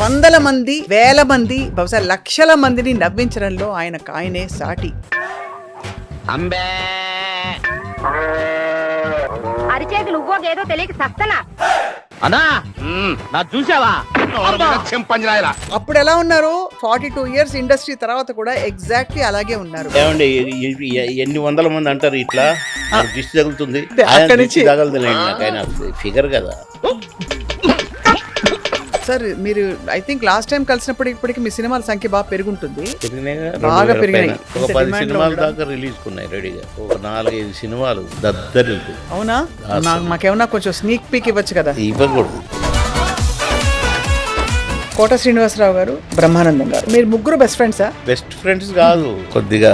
వందల మంది, వేల మంది, బహుశా లక్షల మందిని నవ్వించడంలో ఆయనే సాటి. అంబే అరిచేతి నువ్వోగేదో తెలియక సస్తనా. అన్నా నా చూసావా? అప్పుడు ఎలా ఉన్నారు? 42 years ఇండస్ట్రీ తర్వాత కూడా ఎగ్జాక్ట్లీ అలాగే ఉన్నారు. ఏమండి ఎన్ని వందల మంది అంటారు ఇట్లా దిష్టి తగులుతుంది, అక్కడి నుంచి తగలదులేండి, నాకు ఆయన ఫిగర్ కదా. సార్ మీరు ఐ థింక్ లాస్ట్ టైం కలిసినప్పుడు ఇప్పటికి మీ సినిమాల సంఖ్య బాగా పెరుగుంటుంది. బాగా పెరిగినాయి. ఒక 10 సినిమాల దాకా రిలీజ్ కున్నాయి రెడీగా. ఒక 4-5 సినిమాలు దద్దరిల్లు. అవునా? మాకేమన్నా కొంచెం స్నీక్ పీక్ ఇవ్వచ్చు కదా. ఇవ్వకూడదు. కోట శ్రీనివాసరావు గారు, బ్రహ్మానందం గారు, మీరు ముగ్గురు బెస్ట్ ఫ్రెండ్సా? బెస్ట్ ఫ్రెండ్స్ కాదు, కొద్దిగా.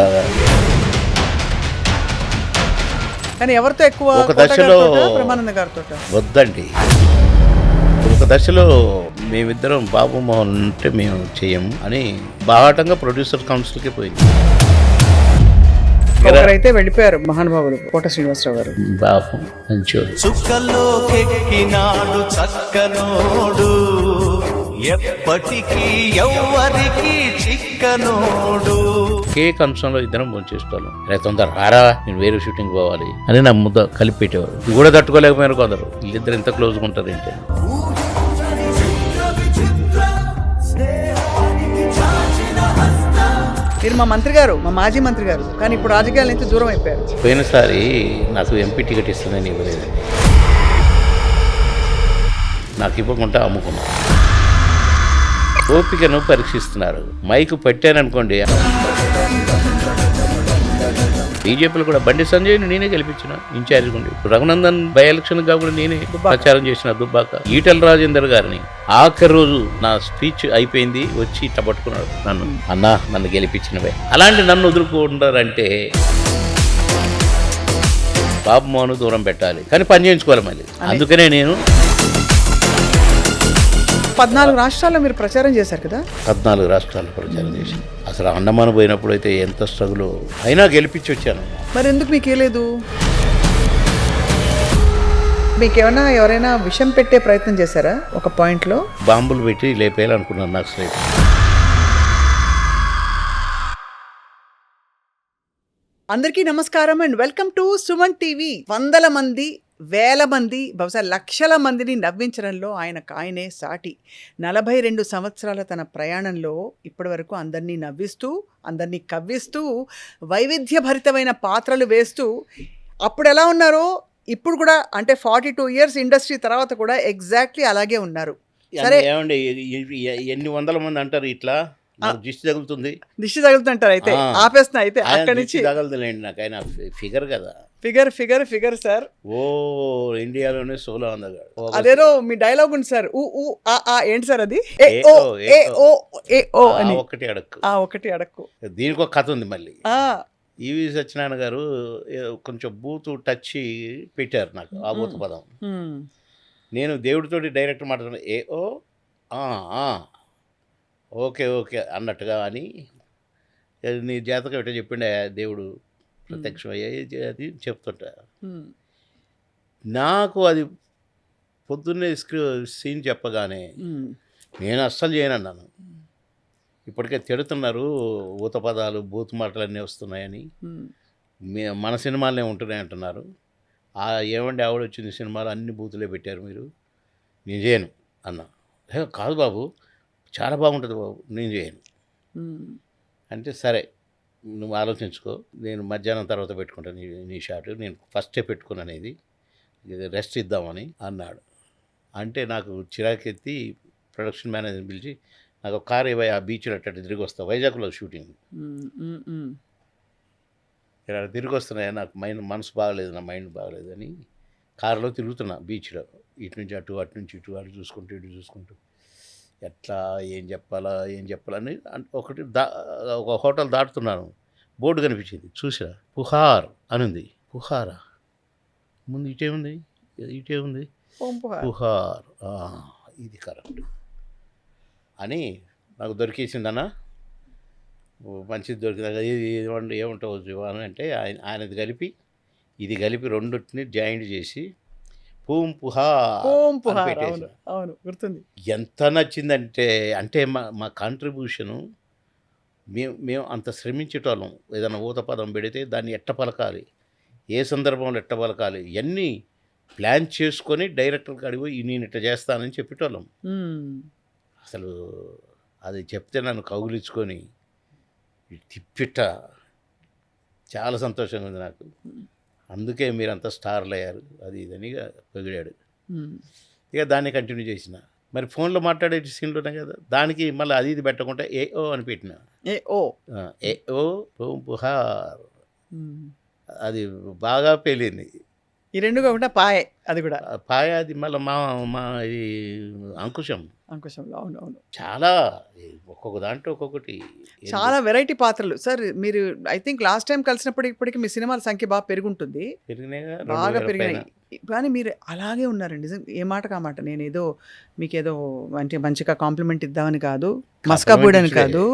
కానీ ఎవరితో ఎక్కువ? ఒక దశలో బ్రహ్మానందం గారితో వద్దండి. ఒక దశలో మేమిద్దరం బాబు మోహన్ ఉంటే మేము చెయ్యము అని బాహాటంగా ప్రొడ్యూసర్ కౌన్సిల్కి పోయింది. ఒకరైతే వెళ్ళిపోయారు మహానుభావులు, కోట శ్రీనివాసరావు గారు. బాబు మంచోడు. చుక్కల్లో కెక్కినాడు చక్కనోడు, ఎప్పటికీ ఎవ్వరికి చిక్కనోడు. ఒకే కంచంలో ఇద్దరం భోంచేసుకోవాలి. రే తొందర రారా, నేను వేరే షూటింగ్ పోవాలి అని నా ముద్ద కలిపి పెట్టేవాడు. ఇది కూడా తట్టుకోలేకపోయినారు కొందరు. వీళ్ళిద్దరు ఎంత క్లోజ్గా ఉంటారు ఏంటి. మీరు మా మంత్రి గారు, మా మాజీ మంత్రి గారు, కానీ ఇప్పుడు రాజకీయాల నుంచి దూరం అయిపోయారు. పోయినసారి నాకు ఎంపీ టికెట్ ఇస్తుందని ఇవ్వలేదండి. నాకు ఇవ్వకుండా అమ్ముకున్నా. ఓపికను పరీక్షిస్తున్నారు. మైకు పెట్టాననుకోండి. బీజేపీలో కూడా బండి సంజయ్ని నేనే గెలిపించిన ఇన్ఛార్జ్ ఉండి. రఘునందన్ బై ఎలక్షన్ గా కూడా నేనే ప్రచారం చేసిన దుబ్బాక. ఈటల రాజేందర్ గారిని ఆఖరి రోజు నా స్పీచ్ అయిపోయింది వచ్చి ఇట్లా పట్టుకున్నాడు నన్ను. అన్నా నన్ను గెలిపించినవే. అలాంటి నన్ను వదులుకుంటారంటే బాబు మోహన్ దూరం పెట్టాలి, కానీ పని చేయించుకోవాలి మళ్ళీ. అందుకనే నేను 14 రాష్ట్రాల్లో మీరు ప్రచారం చేశారు కదా? 14 రాష్ట్రాల్లో ప్రచారం చేశాను. అసలు అండమాన్ పోయినప్పుడు అయితే ఎంత స్ట్రగుల్ అయినా గెలిపించి వచ్చాను. మరి ఎందుకు మీకు ఏలేదు? మీకేమన్నా ఎవరైనా విషం పెట్టే ప్రయత్నం చేశారా ఒక పాయింట్లో? బాంబులు పెట్టి లేపేయాలనుకున్నాను నాకు సైడ్. అందరికీ నమస్కారం and welcome to Suman TV. వందల మంది, వేల మంది, బహుశా లక్షల మందిని నవ్వించడంలో ఆయనే సాటి. 42 సంవత్సరాల తన ప్రయాణంలో ఇప్పటి వరకు అందరినీ నవ్విస్తూ, అందరినీ కవ్విస్తూ, వైవిధ్యభరితమైన పాత్రలు వేస్తూ, అప్పుడు ఎలా ఉన్నారో ఇప్పుడు కూడా, అంటే 42 years ఇండస్ట్రీ తర్వాత కూడా ఎగ్జాక్ట్లీ అలాగే ఉన్నారు. సరే, ఏమండి ఎన్ని వందల మంది అంటారు ఇట్లా దిష్టి తగులుతుంది, దిష్టి తగులుతుంటారు. అయితే ఆపేస్తున్నా. అయితే అక్కడి నుంచి తగలదులేండి, నాకు ఆయన ఫిగర్ కదా. Figure sir. ఓ ఇండియాలోనే సోలో అందగాడు. అదేదో మీ డైలాగ్ ఉంది సార్. ఏంటి సార్ అది? ఒకటి అడక్కు, ఒకటి అడక్కు. దీనికి ఒక కథ ఉంది మళ్ళీ. ఈవి సత్యనారాయణ గారు కొంచెం బూతు టచ్ పెట్టారు నాకు, ఆ బూతు పదం. నేను దేవుడితోటి డైరెక్ట్ మాట్లాడుతున్నా, ఓకే ఓకే అన్నట్టుగా అని. నీ జాతకం ఎట్లా చెప్పిండే దేవుడు ప్రత్యక్షమయ్యాయి అది చెప్తుంటా. నాకు అది పొద్దున్నే సీన్ చెప్పగానే నేను అస్సలు చేయనన్నాను. ఇప్పటికే తిడుతున్నారు, ఊత పదాలు బూత్ మాటలు అన్నీ వస్తున్నాయని. మన సినిమాలనే ఉంటున్నాయి అంటున్నారు. ఏమండి ఆవిడ వచ్చింది సినిమాలు అన్ని బూతులే పెట్టారు మీరు, నేను చేయను అన్నా. కాదు బాబు, చాలా బాగుంటుంది బాబు, నేను చేయను అంటే. సరే నువ్వు ఆలోచించుకో, నేను మధ్యాహ్నం తర్వాత పెట్టుకుంటాను నీ షాట్, నేను ఫస్టే పెట్టుకున్నాను, ఇది రెస్ట్ ఇద్దామని అన్నాడు. అంటే నాకు చిరాకెత్తి ప్రొడక్షన్ మేనేజర్ని పిలిచి, నాకు ఒక కారు ఇవ్వ, ఆ బీచ్లో అట్ట తిరిగి వస్తా, వైజాగ్లో షూటింగ్, ఇలా తిరిగి వస్తున్నాయా, నాకు మనసు బాగలేదు, నా మైండ్ బాగలేదు అని కారులో తిరుగుతున్నా బీచ్లో, ఇటు నుంచి అటు, అటు నుంచి ఇటు, అటు చూసుకుంటూ ఇటు చూసుకుంటూ ఎట్లా ఏం చెప్పాలని ఒక హోటల్ దాటుతున్నాను, బోర్డు కనిపించింది, చూసా, పుహార్ అని ఉంది. పుహారా, ముందు ఇటేముంది పుహార్, ఇది కరెక్ట్ అని నాకు దొరికేసిందన్నా. మంచిది దొరికిందా, ఏముంటావు అని అంటే ఆయనది కలిపి ఇది కలిపి రెండింటిని జాయింట్ చేసి పూం పుహార్ ఓం అని పుహార్. పెట్టేసిన. అవును అవును గుర్తుంది. ఎంత నచ్చిందంటే అంటే మా కాంట్రిబ్యూషను మేము అంత శ్రమించేటోళ్ళం. ఏదైనా ఊత పదం పెడితే దాన్ని ఎట్ట పలకాలి, ఏ సందర్భంలో ఎట్ట పలకాలి, ఇవన్నీ ప్లాన్ చేసుకొని డైరెక్టర్ కాడికి పోయి నేను ఇట్లా చేస్తానని చెప్పేటోళ్ళం. అసలు అది చెప్తే నన్ను కౌగిలించుకొని తిప్పిట్ట చాలా సంతోషంగా ఉంది నాకు. అందుకే మీరంతా స్టార్లు అయ్యారు అది ఇదని పొగిడాడు. ఇక దాన్ని కంటిన్యూ చేసిన. మరి ఫోన్లో మాట్లాడే సీన్లు ఉన్నాయి కదా, దానికి మళ్ళీ అది ఇది పెట్టకుండా ఏఓ అని పెట్టిన. ఏఓ పూం పుహార్ అది బాగా పేలింది. ఈ రెండు కాకుండా పాయే అది కూడా పాయ అది మళ్ళీ మా ఈ అంకుశం అంకుశంలో. అవును అవును చాలా ఒక్కొక్క దాంట్లో ఒక్కొక్కటి చాలా వెరైటీ పాత్రలు. సార్ మీరు ఐ థింక్ లాస్ట్ టైం కలిసినప్పుడు ఇప్పటికి మీ సినిమాల సంఖ్య బాగా పెరుగుంటుంది, పెరిగినాయిగా, బాగా 2000 పెరిగినాయి. పైన. కానీ మీరు అలాగే ఉన్నారండి నిజం. ఏ మాట కామాట నేను ఏదో మీకేదో అంటే మంచిగా కాంప్లిమెంట్ ఇద్దామని కాదు, మస్కాబోడని కాదు,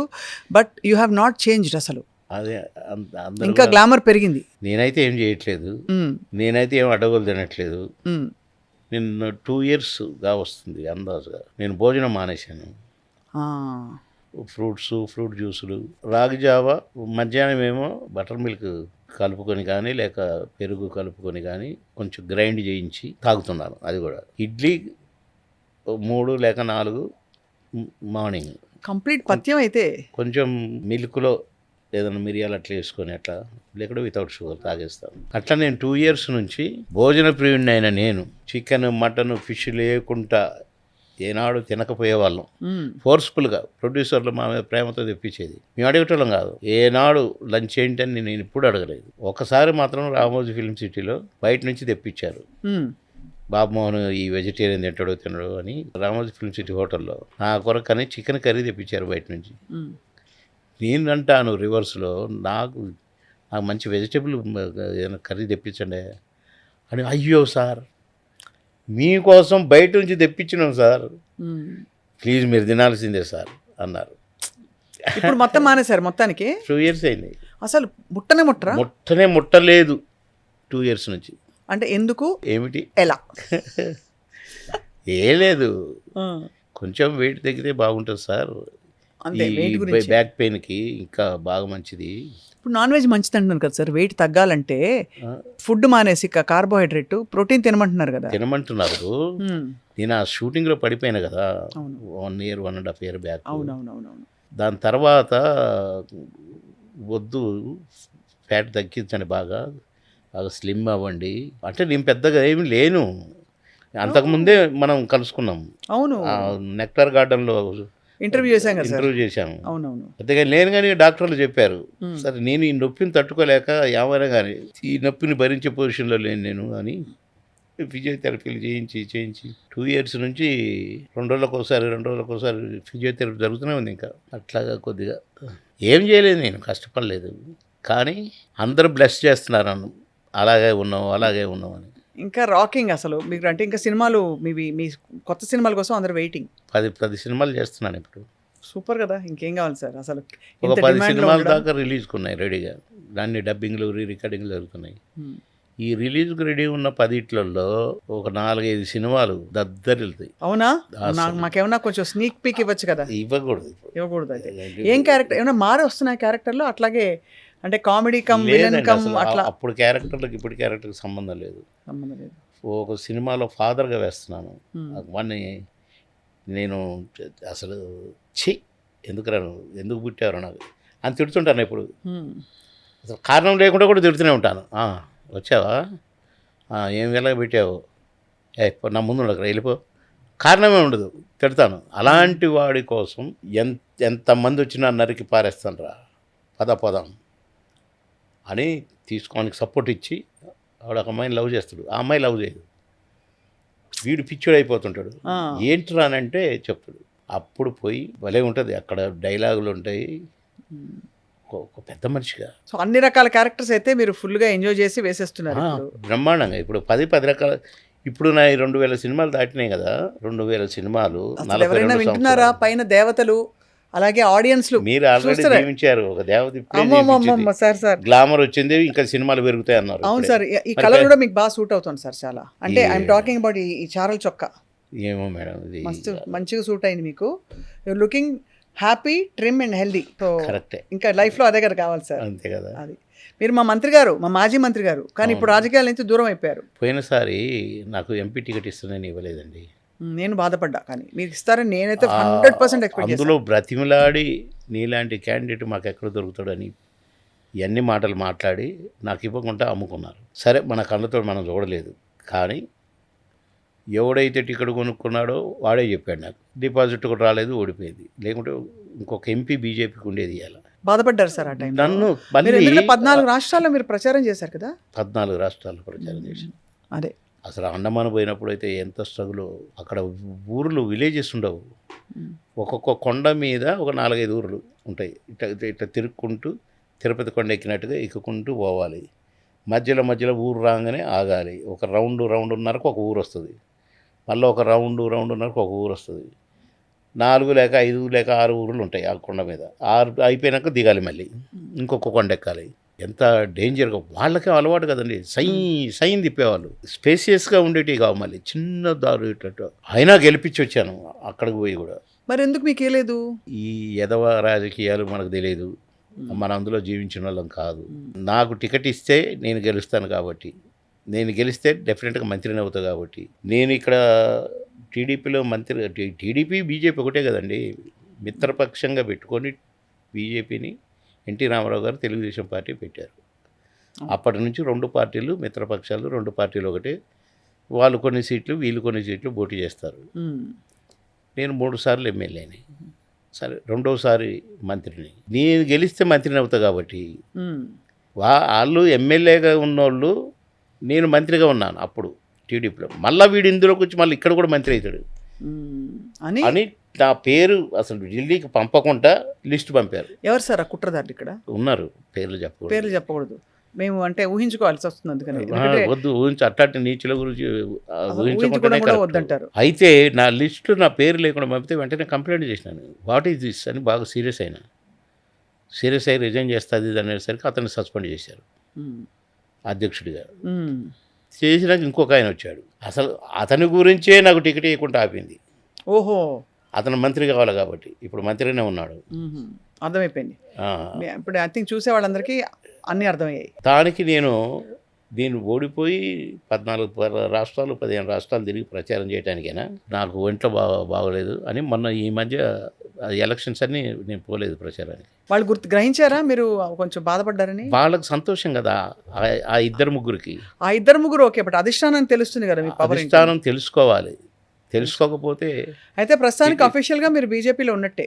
but you have not changed అసలు. అదే అందరూ ఇంకా కూడా- గ్లామర్ పెరిగింది. నేనైతే ఏం చేయట్లేదు, నేనైతే ఏం అడ్డగోలు తినట్లేదు. నిన్న 2 yearsగా వస్తుంది అందాజుగా నేను భోజనం మానేశాను. ఫ్రూట్ జ్యూసులు, రాగి జావా, మధ్యాహ్నం ఏమో బటర్ మిల్క్ కలుపుకొని కానీ లేక పెరుగు కలుపుకొని కానీ కొంచెం గ్రైండ్ చేయించి తాగుతున్నాను. అది కూడా ఇడ్లీ 3 లేక 4 మార్నింగ్. కంప్లీట్ పథ్యం అయితే. కొంచెం మిల్క్లో ఏదైనా మిరియాలు అట్లా వేసుకొని అట్లా లేకుండా వితౌట్ షుగర్ తాగేస్తాను. అట్లా నేను 2 years నుంచి భోజన ప్రియుడిని అయిన నేను చికెన్ మటన్ ఫిష్ లేకుండా ఏనాడు తినకపోయేవాళ్ళం. ఫోర్స్ఫుల్గా ప్రొడ్యూసర్లు మా మీద ప్రేమతో తెప్పించేది, మేము అడగటోళ్ళం కాదు. ఏనాడు లంచ్ ఏంటని నేను ఎప్పుడు అడగలేదు. ఒకసారి మాత్రం రామోజీ ఫిల్మ్ సిటీలో బయట నుంచి తెప్పించారు. బాబుమోహన్ ఈ వెజిటేరియన్ తినడు అని రామోజీ ఫిల్మ్ సిటీ హోటల్లో నా కొరకని చికెన్ కర్రీ తెప్పించారు బయట నుంచి. నేను అంటాను రివర్స్లో, నాకు మంచి వెజిటేబుల్ ఏదైనా కర్రీ తెప్పించండి అని. అయ్యో సార్ మీకోసం బయట నుంచి తెప్పించినాం సార్, ప్లీజ్ మీరు తినాల్సిందే సార్ అన్నారు. ఇప్పుడు మొత్తం మానేశారు మొత్తానికి. 2 years అయింది. అసలు ముట్టరా? ముట్టలేదు 2 years నుంచి. అంటే ఎందుకు, ఏమిటి, ఎలా? ఏ లేదు, కొంచెం వెయిట్ తగ్గితే బాగుంటుంది సార్. అంతే, weight గురించి. బ్యాక్ పెయిన్కి ఇంకా బాగా మంచిది. ఇప్పుడు నాన్ వెజ్ మంచిది అంటున్నారు కదా సార్. వెయిట్ తగ్గాలంటే ఫుడ్ మానేసి కార్బోహైడ్రేట్ ప్రోటీన్ తినమంటున్నారు కదా. తినమంటున్నారు. నేను ఆ షూటింగ్లో పడిపోయాను కదా 1 year 1.5 year బ్యాక్. అవునవునవునవును. దాని తర్వాత వద్దు ఫ్యాట్ తగ్గించండి, బాగా స్లిమ్ అవ్వండి అంటే నేను పెద్దగా ఏమి లేను. అంతకుముందే మనం కలుసుకున్నాం. అవును, నెక్టార్ గార్డెన్లో ఇంటర్వ్యూ చేశాం కదా సార్. ఇంటర్వ్యూ చేశాను. అవునవును. పెద్దగా లేను కానీ డాక్టర్లు చెప్పారు, సరే నేను ఈ నొప్పిని తట్టుకోలేక ఏమైనా కానీ ఈ నొప్పిని భరించే పొజిషన్లో లేను నేను అని ఫిజియోథెరపీలు చేయించి 2 years నుంచి 2 రోజులకోసారి ఫిజియోథెరపీ జరుగుతూనే ఉంది. ఇంకా అట్లాగా కొద్దిగా ఏం చేయలేదు, నేను కష్టపడలేదు. కానీ అందరూ బ్లెస్ చేస్తున్నారు నన్ను, అలాగే ఉన్నాం అని. ఇంకా రాకింగ్ అసలు మీకు అంటే ఇంకా సినిమాలు మీ కొత్త సినిమాల కోసం అందరు వెయిటింగ్. 10 సినిమాలు చేస్తున్నాను ఇప్పుడు. సూపర్ కదా, ఇంకేం కావాలి సార్ అసలు. ఒక 10 సినిమాల దాకా రిలీజ్కి ఉన్నాయి రెడీగా. దాన్ని డబ్బింగ్లు రికార్డింగ్లు జరుగుతున్నాయి. ఈ రిలీజ్కి రెడీ ఉన్న 10 ఒక 4-5 సినిమాలు దద్దరిల్తాయి. అవునా? మాకేమన్నా కొంచెం స్నీక్ పీక్ ఇవ్వచ్చు కదా. ఇవ్వకూడదు అయితే ఏం క్యారెక్టర్ ఏమైనా మారి వస్తున్నాయి క్యారెక్టర్లో అట్లాగే? అంటే కామెడీ కమ్ విలన్ కమ్ అట్లా? అప్పుడు క్యారెక్టర్లకు ఇప్పుడు క్యారెక్టర్కి సంబంధం లేదు. ఒక సినిమాలో ఫాదర్గా వేస్తున్నాను. వాడిని నేను అసలు ఎందుకు పుట్టారు నాకు అని తిడుతుంటాను ఇప్పుడు. అసలు కారణం లేకుండా కూడా తిడుతూనే ఉంటాను. వచ్చావా, ఏం వెళ్ళగా పెట్టావు, నా ముందు ఉండక వెళ్ళిపో, కారణమే ఉండదు, తిడతాను. అలాంటి వాడి కోసం ఎంతమంది వచ్చినా నరికి పారేస్తాను రా పదం అని తీసుకోనికి సపోర్ట్ ఇచ్చి ఆవిడ ఒక అమ్మాయిని లవ్ చేస్తాడు, ఆ అమ్మాయి లవ్ చేయదు, వీడు పిచ్చుడు అయిపోతుంటాడు. ఏంట్రా అని అంటే చెప్తాడు. అప్పుడు పోయి భలే ఉంటుంది, అక్కడ డైలాగులు ఉంటాయి. ఒక పెద్ద మనిషిగా సో అన్ని రకాల క్యారెక్టర్స్ అయితే మీరు ఫుల్గా ఎంజాయ్ చేసి వేసేస్తున్నారు బ్రహ్మాండంగా. ఇప్పుడు 10 రకాల, ఇప్పుడు నా 2000 సినిమాలు దాటినాయి కదా. 2000 సినిమాలు ఎవరైనా వింటున్నారా? పైన దేవతలు అలాగే ఆడియన్స్లు మీరు ఆల్రెడీ చూస్తారా? జీవించారు ఒక దేవత అమ్మమ్మమ్మ సార్ గ్లామర్ వచ్చింది ఇంకా సినిమాలు పెరుగుతాయి అన్నారు. అవును ఇప్పుడే. సార్, ఈ మరి కలర్ కూడా మీకు బాగా సూట్ అవుతుంది సార్ చాలా. అంటే ఐఎమ్ టాకింగ్ అబౌట్ ఈ చారల్ చొక్కా ఏమో మేడం ఇది మస్తు మంచిగా సూట్ అయింది మీకు. Your looking happy, trim and healthy. So కరెక్టే, ఇంకా లైఫ్లో అదే కదా కావాలి సార్. అంతే కదా. అది మీరు మా మంత్రి గారు, మా మాజీ మంత్రి గారు, కానీ ఇప్పుడు రాజకీయాల నుంచి దూరం అయిపోయారు. పోయినసారి నాకు ఎంపీ టికెట్ ఇస్తుందని ఇవ్వలేదండి. నేను బాధపడ్డా, కానీ మీరు ఇస్తారని నేనైతే 100% ఎక్స్పెక్ట్ అందులో బ్రతిమలాడి నీలాంటి క్యాండిడేట్ మాకు ఎక్కడ దొరుకుతాడని ఇవన్నీ మాటలు మాట్లాడి నాకు ఇవ్వకుండా అమ్ముకున్నారు. సరే మన కళ్ళతో మనం చూడలేదు, కానీ ఎవడైతే టికెట్ కొనుక్కున్నాడో వాడే చెప్పాడు నాకు. డిపాజిట్ కూడా రాలేదు, ఓడిపోయింది. లేకుంటే ఇంకొక ఎంపీ బీజేపీకి ఉండేది ఇవ్వాలి. బాధపడ్డారు సార్ ఆ టైం. నన్ను మీరు ఎందుకంటే మళ్ళీ 14 రాష్ట్రాల్లో మీరు ప్రచారం చేశారు కదా. 14 రాష్ట్రాల్లో ప్రచారం చేశాను. అదే అసలు అండమాన్ పోయినప్పుడు అయితే ఎంత స్ట్రగుల్. అక్కడ ఊర్లు, విలేజెస్ ఉండవు. ఒక్కొక్క కొండ మీద ఒక 4-5 ఊర్లు ఉంటాయి. ఇట్లా ఇట్లా తిరుక్కుంటూ తిరుపతి కొండ ఎక్కినట్టుగా ఎక్కుకుంటూ పోవాలి. మధ్యలో ఊరు రాగానే ఆగాలి. ఒక రౌండున్నరకు ఒక ఊరు వస్తుంది. మళ్ళీ ఒక రౌండున్నరకు ఒక ఊరు వస్తుంది. 4 లేక 5 లేక 6 ఊర్లు ఉంటాయి ఆ కొండ మీద. 6 అయిపోయినాక దిగాలి, మళ్ళీ ఇంకొక కొండ ఎక్కాలి. ఎంత డేంజర్గా, వాళ్ళకే అలవాటు కదండి. సైన్ తిప్పేవాళ్ళు. స్పేసియస్గా ఉండేటివి కావు, మళ్ళీ చిన్న దారు ఇట్లా. అయినా గెలిపించి వచ్చాను అక్కడికి పోయి కూడా. మరి ఎందుకు మీకు ఏలేదు? ఈ ఎదవ రాజకీయాలు మనకు తెలియదు, మన అందులో జీవించిన వాళ్ళం కాదు. నాకు టికెట్ ఇస్తే నేను గెలుస్తాను కాబట్టి, నేను గెలిస్తే డెఫినెట్గా మంత్రిని అవుతా కాబట్టి. నేను ఇక్కడ టీడీపీలో మంత్రి, టీడీపీ బీజేపీ ఒకటే కదండి. మిత్రపక్షంగా పెట్టుకొని బీజేపీని ఎన్టీ రామారావు గారు తెలుగుదేశం పార్టీ పెట్టారు. అప్పటి నుంచి 2 పార్టీలు మిత్రపక్షాలు, 2 పార్టీలు ఒకటే. వాళ్ళు కొన్ని సీట్లు, వీళ్ళు కొన్ని సీట్లు పోటీ చేస్తారు. నేను 3 సార్లు ఎమ్మెల్యేని, సరే 2వసారి మంత్రిని. నేను గెలిస్తే మంత్రిని అవుతా కాబట్టి వాళ్ళు ఎమ్మెల్యేగా ఉన్నోళ్ళు, నేను మంత్రిగా ఉన్నాను అప్పుడు టీడీపీలో. మళ్ళీ వీడు ఇందులోకి వచ్చి మళ్ళీ ఇక్కడ కూడా మంత్రి అవుతాడు అని నా పేరు అసలు ఢిల్లీకి పంపకుండా లిస్టు పంపారు. ఎవరు సార్ ఆ కుట్రదారులు? ఇక్కడ ఉన్నారు, పేర్లు చెప్పకూడదు. మేము అంటే ఊహించుకోవాల్సి వస్తుంది, అందుకని వద్దు. అట్లాంటి నీచుల గురించి ఊహించకుండానే కూడా వద్దంటారు. అయితే నా లిస్టు నా పేరు లేకుండా పంపితే వెంటనే కంప్లైంట్ చేసినాను. వాట్ ఈజ్ దిస్ అని బాగా సీరియస్ అయ్యి రిజైన్ చేస్తుంది అనేసరికి అతన్ని సస్పెండ్ చేశారు అధ్యక్షుడిగా. చేసినాక ఇంకొక ఆయన వచ్చాడు. అసలు అతని గురించే నాకు టికెట్ ఇవ్వకుండా ఆపింది. ఓహో, అతను మంత్రి కావాలి కాబట్టి. ఇప్పుడు మంత్రినే ఉన్నాడు. అర్థమైపోయింది. ఇప్పుడు ఐ థింక్ చూసే వాళ్ళందరికీ అన్నీ అర్థమయ్యాయి. దానికి నేను ఓడిపోయి 14 రాష్ట్రాలు 15 రాష్ట్రాలు తిరిగి ప్రచారం చేయడానికైనా నాకు ఒంట్లో బాగోలేదు అని మొన్న ఈ మధ్య ఎలక్షన్స్ అన్నీ నేను పోలేదు ప్రచారానికి. వాళ్ళు గ్రహించారా మీరు కొంచెం బాధపడ్డారని? వాళ్ళకి సంతోషం కదా ఆ 2-3కి. ఆ 2-3 ఓకే, బట్ అధిష్టానం తెలుస్తుంది కదా, మీ పవర్ అధిష్టానం తెలుసుకోవాలి. తెలుసుకోకపోతే అయితే ప్రస్తుతానికి అఫీషియల్ గా మీరు బీజేపీలో ఉన్నట్టే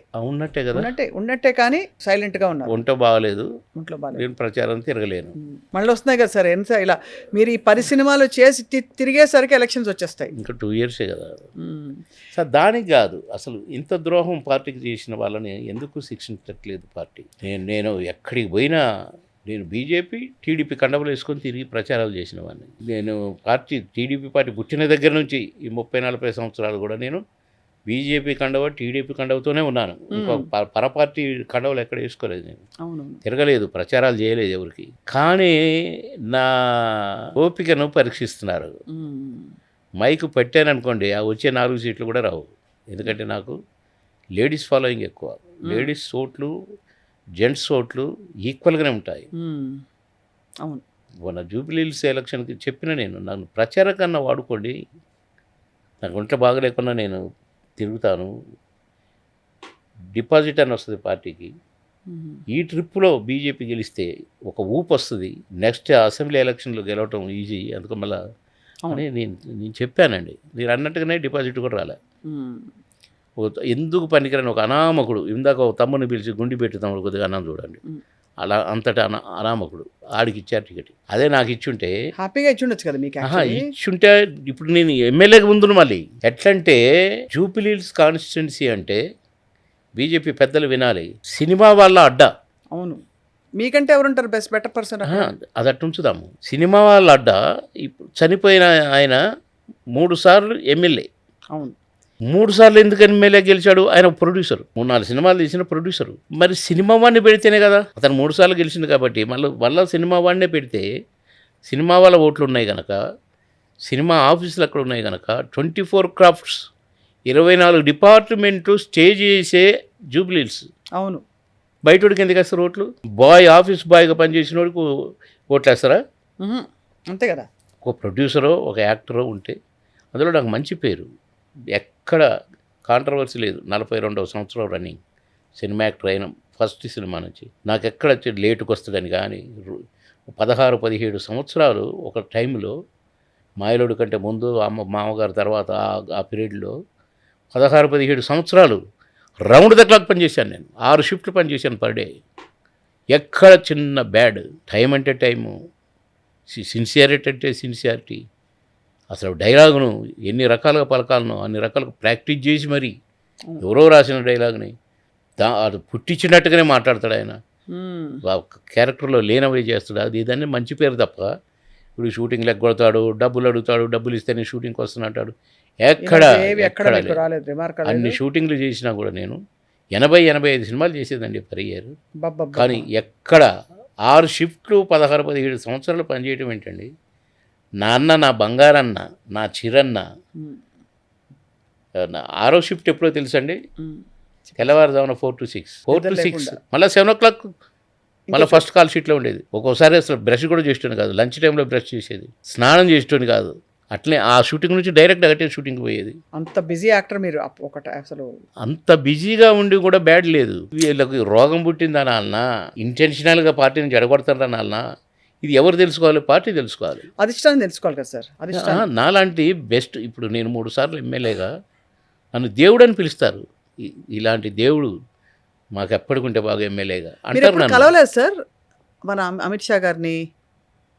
కదా. ఉన్నట్టే కానీ సైలెంట్ గా ఉన్నారు. ఒంట్లో బాగలేదు, ఒంట్లో బాగలేదు, నేను ప్రచారం తిరగలేను. మళ్ళీ వస్తున్నాయి కదా సార్. ఎంత ఇలా మీరు ఈ 10 సినిమాలు చేసి తిరిగేసరికి ఎలక్షన్స్ వచ్చేస్తాయి. ఇంకా 2 ఇయర్సే కదా సార్. దానికి కాదు, అసలు ఇంత ద్రోహం పార్టీకి చేసిన వాళ్ళని ఎందుకు శిక్షించట్లేదు పార్టీ? నేను ఎక్కడికి పోయినా నేను బీజేపీ టీడీపీ కండవలు వేసుకొని తిరిగి ప్రచారాలు చేసిన వాడిని. నేను టీడీపీ పార్టీ పుట్టిన దగ్గర నుంచి ఈ 30-40 సంవత్సరాలు కూడా నేను బీజేపీ కండవ, టీడీపీ కండవతోనే ఉన్నాను. ఇంకో పరపార్టీ కండవలు ఎక్కడ వేసుకోలేదు, నేను తిరగలేదు, ప్రచారాలు చేయలేదు ఎవరికి. కానీ నా ఓపికను పరీక్షిస్తున్నారు. మైకు పెట్టాననుకోండి, ఆ వచ్చే 4 సీట్లు కూడా రావు. ఎందుకంటే నాకు లేడీస్ ఫాలోయింగ్ ఎక్కువ. లేడీస్ ఓట్లు, జెంట్స్ ఓట్లు ఈక్వల్గానే ఉంటాయి. అవును, మన జూబ్లీహిల్స్ ఎలక్షన్కి చెప్పిన నేను, నన్ను ప్రచారం కన్నా వాడుకోండి, నాకు ఒంట్లో బాగలేకుండా నేను తిరుగుతాను, డిపాజిట్ అని వస్తుంది పార్టీకి. ఈ ట్రిప్పులో బీజేపీ గెలిస్తే ఒక ఊపు వస్తుంది, నెక్స్ట్ అసెంబ్లీ ఎలక్షన్లో గెలవటం ఈజీ. అందుకు మళ్ళీ అని నేను చెప్పానండి. మీరు అన్నట్టుగానే డిపాజిట్ కూడా రాలే. ఎందుకు పనికిరాని ఒక అనామకుడు, ఇందాక ఒక తమ్ముని పిలిచి గుండి పెట్టి తమ్ముడు కొద్దిగా అన్నం చూడండి, అలా అంతటా అనామకుడు ఆడికి ఇచ్చారు టికెట్. అదే నాకు ఇచ్చుంటే హ్యాపీగా ఇచ్చుండొచ్చు కదా మీకు. ఇచ్చుంటే ఇప్పుడు నేను ఎమ్మెల్యేగా ముందు మళ్ళీ ఎట్లంటే జూబ్లీహిల్స్ కాన్స్టిట్యున్సీ అంటే బీజేపీ పెద్దలు వినాలి, సినిమా వాళ్ళ అడ్డా. అవును, మీకంటే ఎవరుంటారు బెటర్ పర్సన్? అది అట్టు ఉంచుదాము. సినిమా వాళ్ళ అడ్డా. ఇప్పుడు చనిపోయిన ఆయన 3 సార్లు ఎమ్మెల్యే. అవును, 3 సార్లు ఎందుకు ఎమ్మెల్యే గెలిచాడు? ఆయన ప్రొడ్యూసర్, 3-4 సినిమాలు తీసిన ప్రొడ్యూసరు. మరి సినిమా వాడిని పెడితేనే కదా, అతను 3 సార్లు గెలిచింది కాబట్టి మళ్ళీ సినిమా వాడినే పెడితే సినిమా వాళ్ళ ఓట్లు ఉన్నాయి కనుక, సినిమా ఆఫీసులు అక్కడ ఉన్నాయి కనుక 24 క్రాఫ్ట్స్ 24 డిపార్ట్మెంట్లు స్టే చేసే జూబ్లీల్స్. అవును. బయటోడికి ఎందుకు వేస్తారు ఓట్లు? బాయ్, ఆఫీస్ బాయ్గా పనిచేసిన వాడికి ఓట్లు వేస్తారా? అంతే కదా. ఒక ప్రొడ్యూసరో ఒక యాక్టరో ఉంటే అందులో నాకు మంచి పేరు, ఎక్కడ కాంట్రవర్సీ లేదు. 42వ సంవత్సరం రన్నింగ్ సినిమా యాక్టర్ అయిన ఫస్ట్ సినిమా నుంచి నాకు ఎక్కడ లేటుకు వస్తుందని కానీ 16-17 సంవత్సరాలు ఒక టైంలో మాయలోడు కంటే ముందు మామగారు తర్వాత ఆ పీరియడ్లో 16-17 సంవత్సరాలు రౌండ్ ద క్లాక్ పనిచేశాను నేను. 6 షిఫ్ట్లు పనిచేశాను పర్ డే. ఎక్కడ చిన్న బ్యాడ్, టైం అంటే టైము, సిన్సియారిటీ అంటే సిన్సియారిటీ, అసలు డైలాగును ఎన్ని రకాలుగా పలకాలను అన్ని రకాలుగా ప్రాక్టీస్ చేసి మరి ఎవరో రాసిన డైలాగ్ని అది పుట్టించినట్టుగానే మాట్లాడతాడు ఆయన. క్యారెక్టర్లో లేనవే చేస్తాడు. అది ఇదన్నీ మంచి పేరు తప్ప ఇప్పుడు షూటింగ్ లెగ్గొడతాడు, డబ్బులు అడుగుతాడు, డబ్బులు ఇస్తేనే షూటింగ్కి వస్తున్నట్టాడు. ఎక్కడ అన్ని షూటింగ్లు చేసినా కూడా నేను 80-85 సినిమాలు చేసేదండి పర్ ఇయర్. కానీ ఎక్కడ 6 షిఫ్ట్లు 16-17 సంవత్సరాలు పనిచేయటం ఏంటండి? నాన్న, నా బంగారన్న, నా చిరన్న. 6వ షిఫ్ట్ ఎప్పుడో తెలుసండి, తెల్లవారుజామున 4 to 6 మళ్ళీ 7 o'clock మళ్ళీ ఫస్ట్ కాల్ షీట్లో ఉండేది. ఒక్కోసారి అసలు బ్రష్ కూడా చేసేటోని కాదు, లంచ్ టైంలో బ్రష్ చేసేది, స్నానం చేసేటోని కాదు. అట్లే ఆ షూటింగ్ నుంచి డైరెక్ట్ అగటే షూటింగ్కి పోయేది. అంత బిజీ యాక్టర్ మీరు. ఒకటి అసలు అంత బిజీగా ఉండి కూడా బ్యాడ్ లేదు. వీళ్ళకి రోగం పుట్టిందనాలనా, ఇంటెన్షనల్గా పార్టీని జడగొడతారనాలనా, ఇది ఎవరు తెలుసుకోవాలి? పార్టీ తెలుసుకోవాలి, అధిష్టానం తెలుసుకోవాలి కదా సార్. అధిష్టానం నాలాంటి బెస్ట్, ఇప్పుడు నేను 3 సార్లు ఎమ్మెల్యేగా నన్ను దేవుడు అని పిలుస్తారు. ఇలాంటి దేవుడు మాకు ఎప్పటికుంటే బాగా ఎమ్మెల్యేగా అంటారు. కలవలేదు సార్ మన అమిత్ షా గారిని,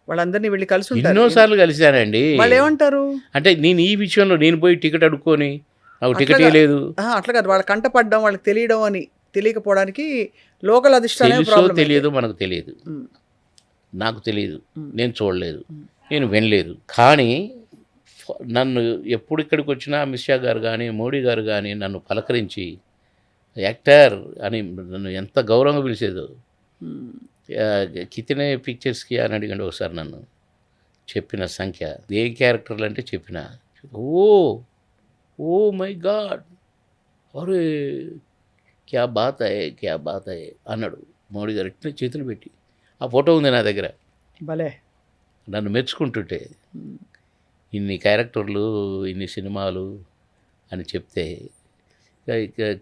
వాళ్ళందరినీ వెళ్ళి కలిసి ఉంటారు. ఎన్నోసార్లు కలిశానండి. వాళ్ళు ఏమంటారు అంటే నేను ఈ విషయంలో నేను పోయి టికెట్ అడుక్కొని నాకు టికెట్ లేదు అట్లా కాదు, వాళ్ళ కంటపడ్డం, వాళ్ళకి తెలియడం అని తెలియకపోవడానికి లోకల్ అధిష్టానం తెలియదు, మనకు తెలియదు, నాకు తెలియదు, నేను చూడలేదు, నేను వినలేదు. కానీ నన్ను ఎప్పుడు ఇక్కడికి వచ్చినా అమిత్ షా గారు కానీ మోడీ గారు కానీ నన్ను పలకరించి యాక్టర్ అని నన్ను ఎంత గౌరవంగా పిలిచేదో. కితనే పిక్చర్స్కి అని అడిగండి ఒకసారి నన్ను. చెప్పిన సంఖ్య, ఏ క్యారెక్టర్లు అంటే చెప్పిన, ఓ మై గాడ్, అరే క్యా బాత్ అయ్యే అన్నాడు మోడీ గారు ఇట్లా చేతులు పెట్టి. ఆ ఫోటో ఉంది నా దగ్గర. భలే నన్ను మెచ్చుకుంటుంటే ఇన్ని క్యారెక్టర్లు, ఇన్ని సినిమాలు అని చెప్తే,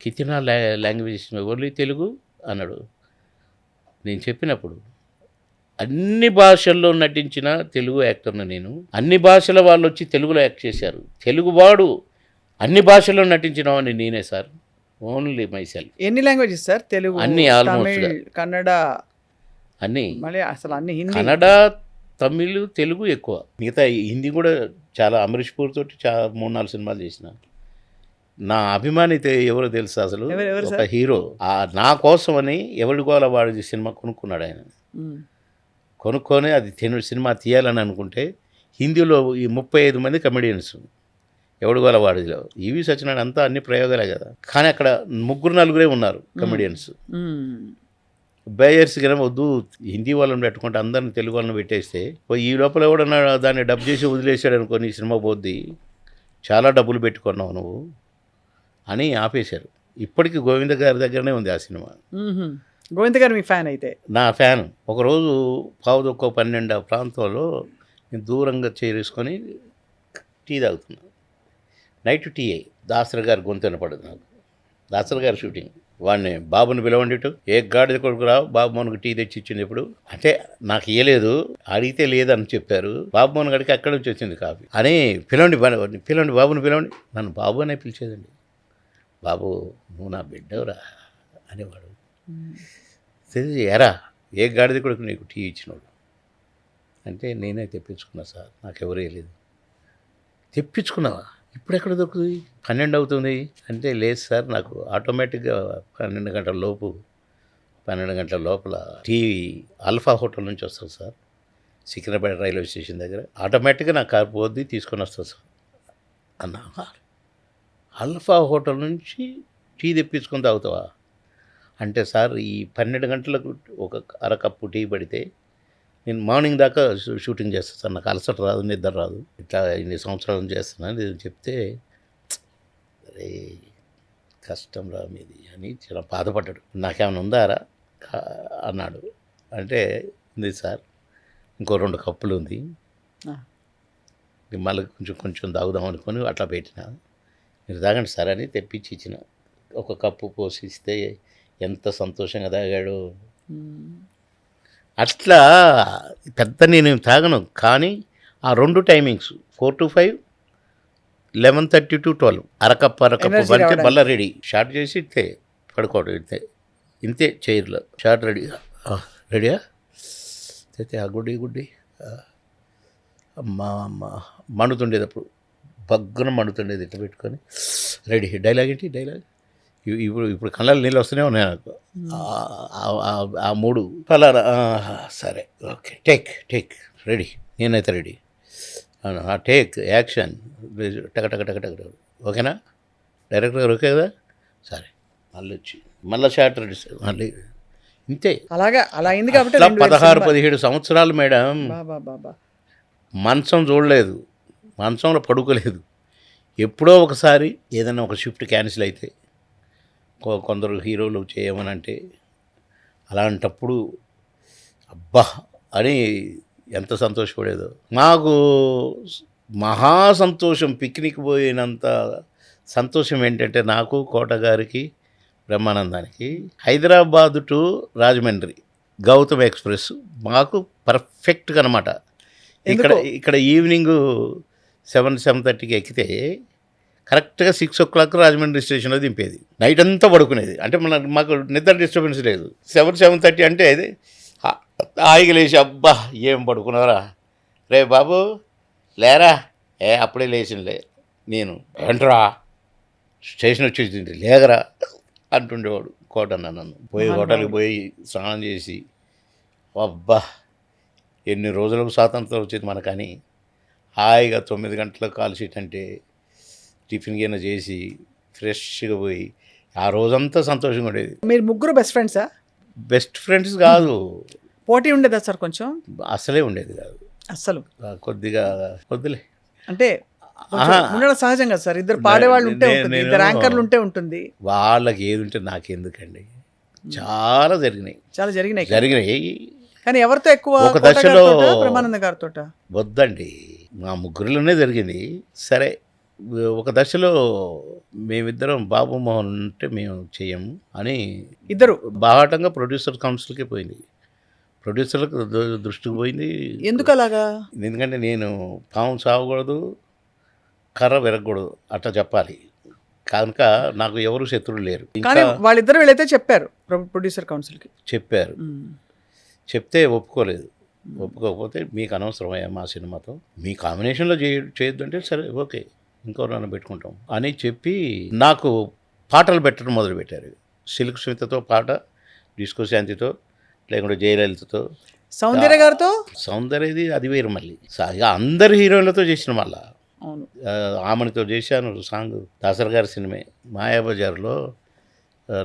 కితనా లాంగ్వేజ్ ఓన్లీ తెలుగు అన్నాడు. నేను చెప్పినప్పుడు అన్ని భాషల్లో నటించిన తెలుగు యాక్టర్ను నేను. అన్ని భాషల వాళ్ళు వచ్చి తెలుగులో యాక్ట్ చేశారు. తెలుగువాడు అన్ని భాషల్లో నటించినవాడిని నేనే సార్, ఓన్లీ మై సెల్ఫ్. ఎన్ని లాంగ్వేజెస్ సార్? తెలుగు, అన్ని, ఆల్మోస్ట్ కన్నడ, అన్ని, మళ్ళీ అసలు అన్ని, కన్నడ, తమిళ్, తెలుగు ఎక్కువ. మిగతా హిందీ కూడా చాలా. అమరీష్ పూర్ తోటి చాలా 3-4 సినిమాలు చేసిన. నా అభిమాని ఎవరో తెలుసు అసలు, ఒక హీరో నా కోసమని ఎవరి గోల వాడి సినిమా కొనుక్కున్నాడు ఆయన. కొనుక్కొని అది సినిమా తీయాలని అనుకుంటే హిందీలో ఈ 35 మంది కమెడియన్స్ ఎవడి గోల వాడిలో. ఈవి సత్యనారాయణ అంతా అన్ని ప్రయోగాలే కదా. కానీ అక్కడ 3-4 ఉన్నారు కమెడియన్స్. బయర్స్ కానీ వద్దు, హిందీ వాళ్ళని పెట్టుకుంటే అందరిని తెలుగు వాళ్ళని పెట్టేస్తే ఈ లోపల ఎవడన్నా దాన్ని డబ్ చేసి వదిలేసాడు అనుకో, నీ సినిమా పోద్ది, చాలా డబ్బులు పెట్టుకున్నావు నువ్వు అని ఆపేశారు. ఇప్పటికీ గోవింద గారి దగ్గరనే ఉంది ఆ సినిమా. గోవింద గారు మీ ఫ్యాన్ అయితే? నా ఫ్యాన్. ఒకరోజు 11:12 ప్రాంతంలో నేను దూరంగా చేరేసుకొని టీ తాగుతున్నాను. నైట్ టీ అయ్యి దాసరి గారి గొంతు వినపడదు నాకు. దాసరి గారి షూటింగ్. వాడిని బాబుని పిలవండి, ఏ గాడిద కొడుకు రావు, బాబు మోహన్కి టీ తెచ్చి ఇచ్చింది. ఇప్పుడు అంటే నాకు ఇవ్వలేదు, అడిగితే లేదని చెప్పారు. బాబు మోహన్ గడికి అక్కడి నుంచి వచ్చింది కాఫీ అని. పిలవండి బాబుని పిలవండి. నన్ను బాబు అనే పిలిచేదండి. బాబు నువ్వు నా బిడ్డవురా అనేవాడు. ఎరా ఏ గాడిద కొడుకు నీకు టీ ఇచ్చినోడు అంటే, నేనే తెప్పించుకున్నా సార్, నాకెవరే లేదు. తెప్పించుకున్నావా? ఇప్పుడు ఎక్కడ దొరుకుతుంది? 12 అవుతుంది అంటే, లేదు సార్ నాకు ఆటోమేటిక్గా 12 గంటల లోపల టీ అల్ఫా హోటల్ నుంచి వస్తుంది సార్, సికింద్రాబాద్ రైల్వే స్టేషన్ దగ్గర. ఆటోమేటిక్గా నా కారు పోద్ది, తీసుకొని వస్తుంది సార్ అన్నా. అల్ఫా హోటల్ నుంచి టీ తెప్పించుకొని తాగుతావా అంటే, సార్ ఈ 12 గంటలకు ఒక అరకప్పు టీ పడితే నేను మార్నింగ్ దాకా షూటింగ్ చేస్తాను సార్, నాకు అలసట రాదు, నిద్ర రాదు, ఇట్లా ఇన్ని సంవత్సరాలు చేస్తున్నాను నేను చెప్తే, అరే కష్టం రా మీది అని చాలా బాధపడ్డాడు. నాకేమైనా ఉందారా అన్నాడు. అంటే ఉంది సార్, ఇంకో 2 కప్పులు ఉంది, మళ్ళీ కొంచెం తాగుదాం అనుకొని అట్లా పెట్టిన, మీరు తాగండి సార్ అని తెప్పించి ఇచ్చిన. ఒక కప్పు పోసిస్తే ఎంత సంతోషంగా తాగాడు. అట్లా పెద్ద నేను తాగను, కానీ ఆ 2 టైమింగ్స్ 4 to 5, 11:30 to 12 అరకప్పు Energy పడితే రావడానికి. మళ్ళీ రెడీ షార్ట్ చేసి ఇట్టే పడుకోవడం, ఇంతే చైర్లో షార్ట్ రెడీయా అయితే ఆ గుడ్డి అమ్మ మండుతుండేది, అప్పుడు బగ్గున మండుతుండేది, ఇట్లా పెట్టుకొని రెడీ డైలాగ్ ఇప్పుడు కళ్ళలో నీళ్ళు వస్తూనే ఉన్నాయి నాకు. ఆ 3 ఫలానా సరే ఓకే టేక్ రెడీ, నేనైతే రెడీ, టేక్ యాక్షన్ టక ఓకేనా డైరెక్టర్ గారు, ఓకే కదా, సరే మళ్ళీ వచ్చి మళ్ళీ షార్ట్ రెడీ మళ్ళీ ఇంతే. అలాగా అలా అయింది కాబట్టి అట్లా 2000 16-17 సంవత్సరాలు మేడం. బాబా మంచం చూడలేదు, మంచంలో పడుకోలేదు. ఎప్పుడో ఒకసారి ఏదైనా ఒక షిఫ్ట్ క్యాన్సిల్ అయితే కొందరు హీరోలు చేయమని అంటే, అలాంటప్పుడు అబ్బా అని ఎంత సంతోషపడేదో. మాకు మహా సంతోషం, పిక్నిక్ పోయినంత సంతోషం ఏంటంటే నాకు, కోట గారికి, బ్రహ్మానందానికి హైదరాబాద్ టు రాజమండ్రి గౌతమ్ ఎక్స్ప్రెస్ మాకు పర్ఫెక్ట్గా అనమాట. ఇక్కడ ఈవినింగ్ 7-7:30కి ఎక్కితే కరెక్ట్గా 6 o'clock రాజమండ్రి స్టేషన్లో దింపేది. నైట్ అంతా పడుకునేది, అంటే మాకు నిద్ర డిస్టర్బెన్స్ లేదు. 7-7:30 అంటే అది హాయిగా లేచి, అబ్బా ఏం పడుకున్నారా రే బాబు లేరా, అప్పుడే లేచిండే నేను, ఏంట్రా స్టేషన్ వచ్చేసింది లేగరా అంటుండేవాడు కోటన్న. నన్ను పోయి హోటల్కి పోయి స్నానం చేసి, అబ్బా ఎన్ని రోజులకు స్వాతంత్రం వచ్చింది మనకని హాయిగా 9 గంటలకు కాల్ షీట్ అంటే టిఫిన్ గిన్నె చేసి ఫ్రెష్గా పోయి ఆ రోజంతా సంతోషంగా ఉండేది. మీరు ముగ్గురు బెస్ట్ ఫ్రెండ్సా? బెస్ట్ ఫ్రెండ్స్ కాదు, పోటీ ఉండేదా సార్ కొంచెం? అసలే ఉండేది కాదు, అస్సలు కొద్దిగా వద్దులే అంటే కొంచెం ఉండడం సహజం కదా సార్, ఇద్దరు పాడేవాళ్ళు ఉంటే ఉంటుంది, ఇద్దరు యాంకర్లు ఉంటే ఉంటుంది. వాళ్ళకి ఏది ఉంటే నాకెందుకండి, చాలా జరిగినాయి. కానీ ఎవరితో ఎక్కువ? ఒక దశలో బ్రహ్మానంద గారితో వద్దండి, మా ముగ్గురిలోనే జరిగింది. సరే ఒక దశలో మేమిద్దరం బాబు మోహన్ అంటే మేము చెయ్యము అని ఇద్దరు బాహాటంగా ప్రొడ్యూసర్ కౌన్సిల్కి పోయింది, ప్రొడ్యూసర్లకు దృష్టికి పోయింది. ఎందుకు అలాగా? ఎందుకంటే నేను పాము సాగకూడదు, కర్ర విరగకూడదు అట్లా చెప్పాలి కనుక నాకు ఎవరు శత్రువులు లేరు. కానీ వాళ్ళిద్దరు వెళ్ళైతే చెప్పారు ప్రొడ్యూసర్ కౌన్సిల్కి, చెప్పారు. చెప్తే ఒప్పుకోకపోతే మీకు అనవసరమయ్యా మా సినిమాతో, మీ కాంబినేషన్లో చేయొద్దు అంటే సరే ఓకే ఇంకోరన్నా పెట్టుకుంటాం అని చెప్పి నాకు పాటలు పెట్టడం మొదలుపెట్టారు. సిల్క్ స్మితతో పాట, డిస్కో శాంతితో, లేకుంటే జయలలితతో, సౌందర్య గారితో. సౌందర్యది అది వేరు మళ్ళీ, అందరు హీరోయిన్లతో చేసిన, మళ్ళా అవును ఆమెనితో చేశాను సాంగ్. దాసర్ గారి సినిమే మాయాబజార్లో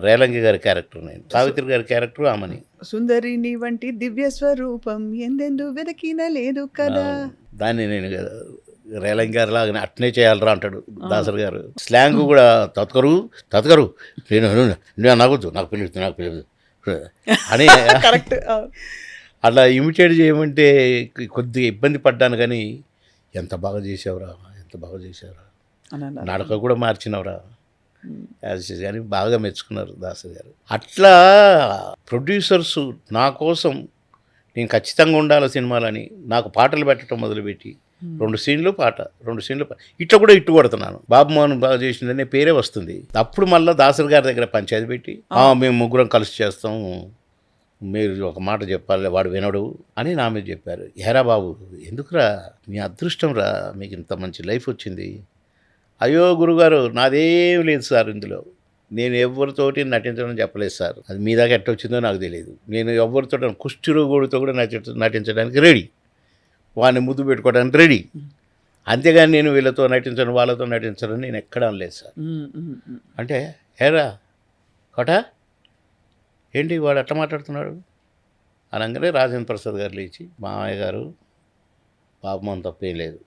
రేలంగి గారి క్యారెక్టర్, నేను సావిత్రి గారి క్యారెక్టర్ ఆమెని. సుందరి నీ వంటి దివ్య స్వరూపం ఎందెందు వెదకిన లేదు కదా, దాన్ని నేను రేలంగి గారి లాగా అట్నే చేయాలరా అంటాడు దాసర్ గారు. స్లాంగ్ కూడా తతకరు నేను నవ్వద్దు, నాకు పిల్లలు అని కరెక్ట్. అట్లా ఇమిటేట్ చేయమంటే కొద్దిగా ఇబ్బంది పడ్డాను, కానీ ఎంత బాగా చేసావురా నడక కూడా మార్చినవరా కానీ బాగా మెచ్చుకున్నారు దాసరి గారు. అట్లా ప్రొడ్యూసర్స్ నా కోసం నేను ఖచ్చితంగా ఉండాలి సినిమాలని నాకు పాటలు పెట్టడం మొదలుపెట్టి 2 సీన్లు పాట ఇట్లా కూడా ఇట్టు కొడుతున్నాను. బాబు మోహన్ బాగా చేసిందనే పేరే వస్తుంది. అప్పుడు మళ్ళీ దాసరి గారి దగ్గర పంచాయతీ పెట్టి మేము ముగ్గురం కలిసి చేస్తాం, మీరు ఒక మాట చెప్పాలి, వాడు వినడు అని నా మీద చెప్పారు. ఏరా బాబు ఎందుకురా, మీ అదృష్టం రా, మీకు ఇంత మంచి లైఫ్ వచ్చింది. అయ్యో గురుగారు నాదేం లేదు సార్, ఇందులో నేను ఎవరితోటి నటించడం చెప్పలేదు సార్, అది మీ దాకా ఎట్టొచ్చిందో నాకు తెలియదు. నేను ఎవరితో కుష్ఠరోగుడితో కూడా నటించడానికి రెడీ, వాడిని ముద్దు పెట్టుకోవడానికి రెడీ, అంతేగాని నేను వీళ్ళతో నటించను వాళ్ళతో నటించను నేను ఎక్కడ అనలేదు సార్. అంటే ఏరా కోట ఏంటి వాడు అట్లా మాట్లాడుతున్నాడు అనగానే రాజేంద్ర ప్రసాద్ గారు లేచి మామయ్య గారు బాబుమోహన్ తప్పేం లేదు,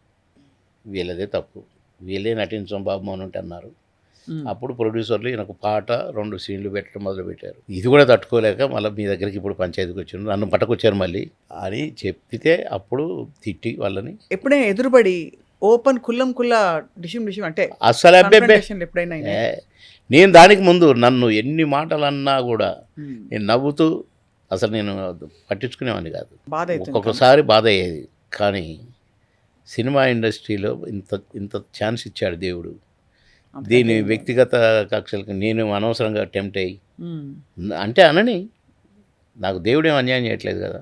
వీళ్ళదే తప్పు, వీళ్ళే నటించాం బాబుమోహన్ అంటే అన్నారు. అప్పుడు ప్రొడ్యూసర్లు ఈయనకు పాట 2 సీన్లు పెట్టడం మొదలుపెట్టారు. ఇది కూడా తట్టుకోలేక మళ్ళీ మీ దగ్గరికి ఇప్పుడు పంచాయతీకి వచ్చారు, నన్ను పట్టుకొచ్చారు మళ్ళీ అని చెప్తే అప్పుడు తిట్టి వాళ్ళని ఎప్పుడైనా ఎదురుబడి ఓపెన్ కుల్లం కుల్లా డిషిమ్ అంటే అస్సలు అబ్బే confrontation ఎప్పుడైనా అయినాయా? నేను దానికి ముందు నన్ను ఎన్ని మాటలు అన్నా కూడా నేను నవ్వుతూ అసలు నేను పట్టించుకునేవాడిని కాదు. బాధ అవుతుంది. ఒక్కొక్కసారి బాధ అయ్యేది. కానీ సినిమా ఇండస్ట్రీలో ఇంత ఛాన్స్ ఇచ్చాడు దేవుడు. దీని వ్యక్తిగత కక్షలకు నేను అనవసరంగా టెంప్ట్ అయ్యి అంటే అనని నాకు దేవుడేం అన్యాయం చేయట్లేదు కదా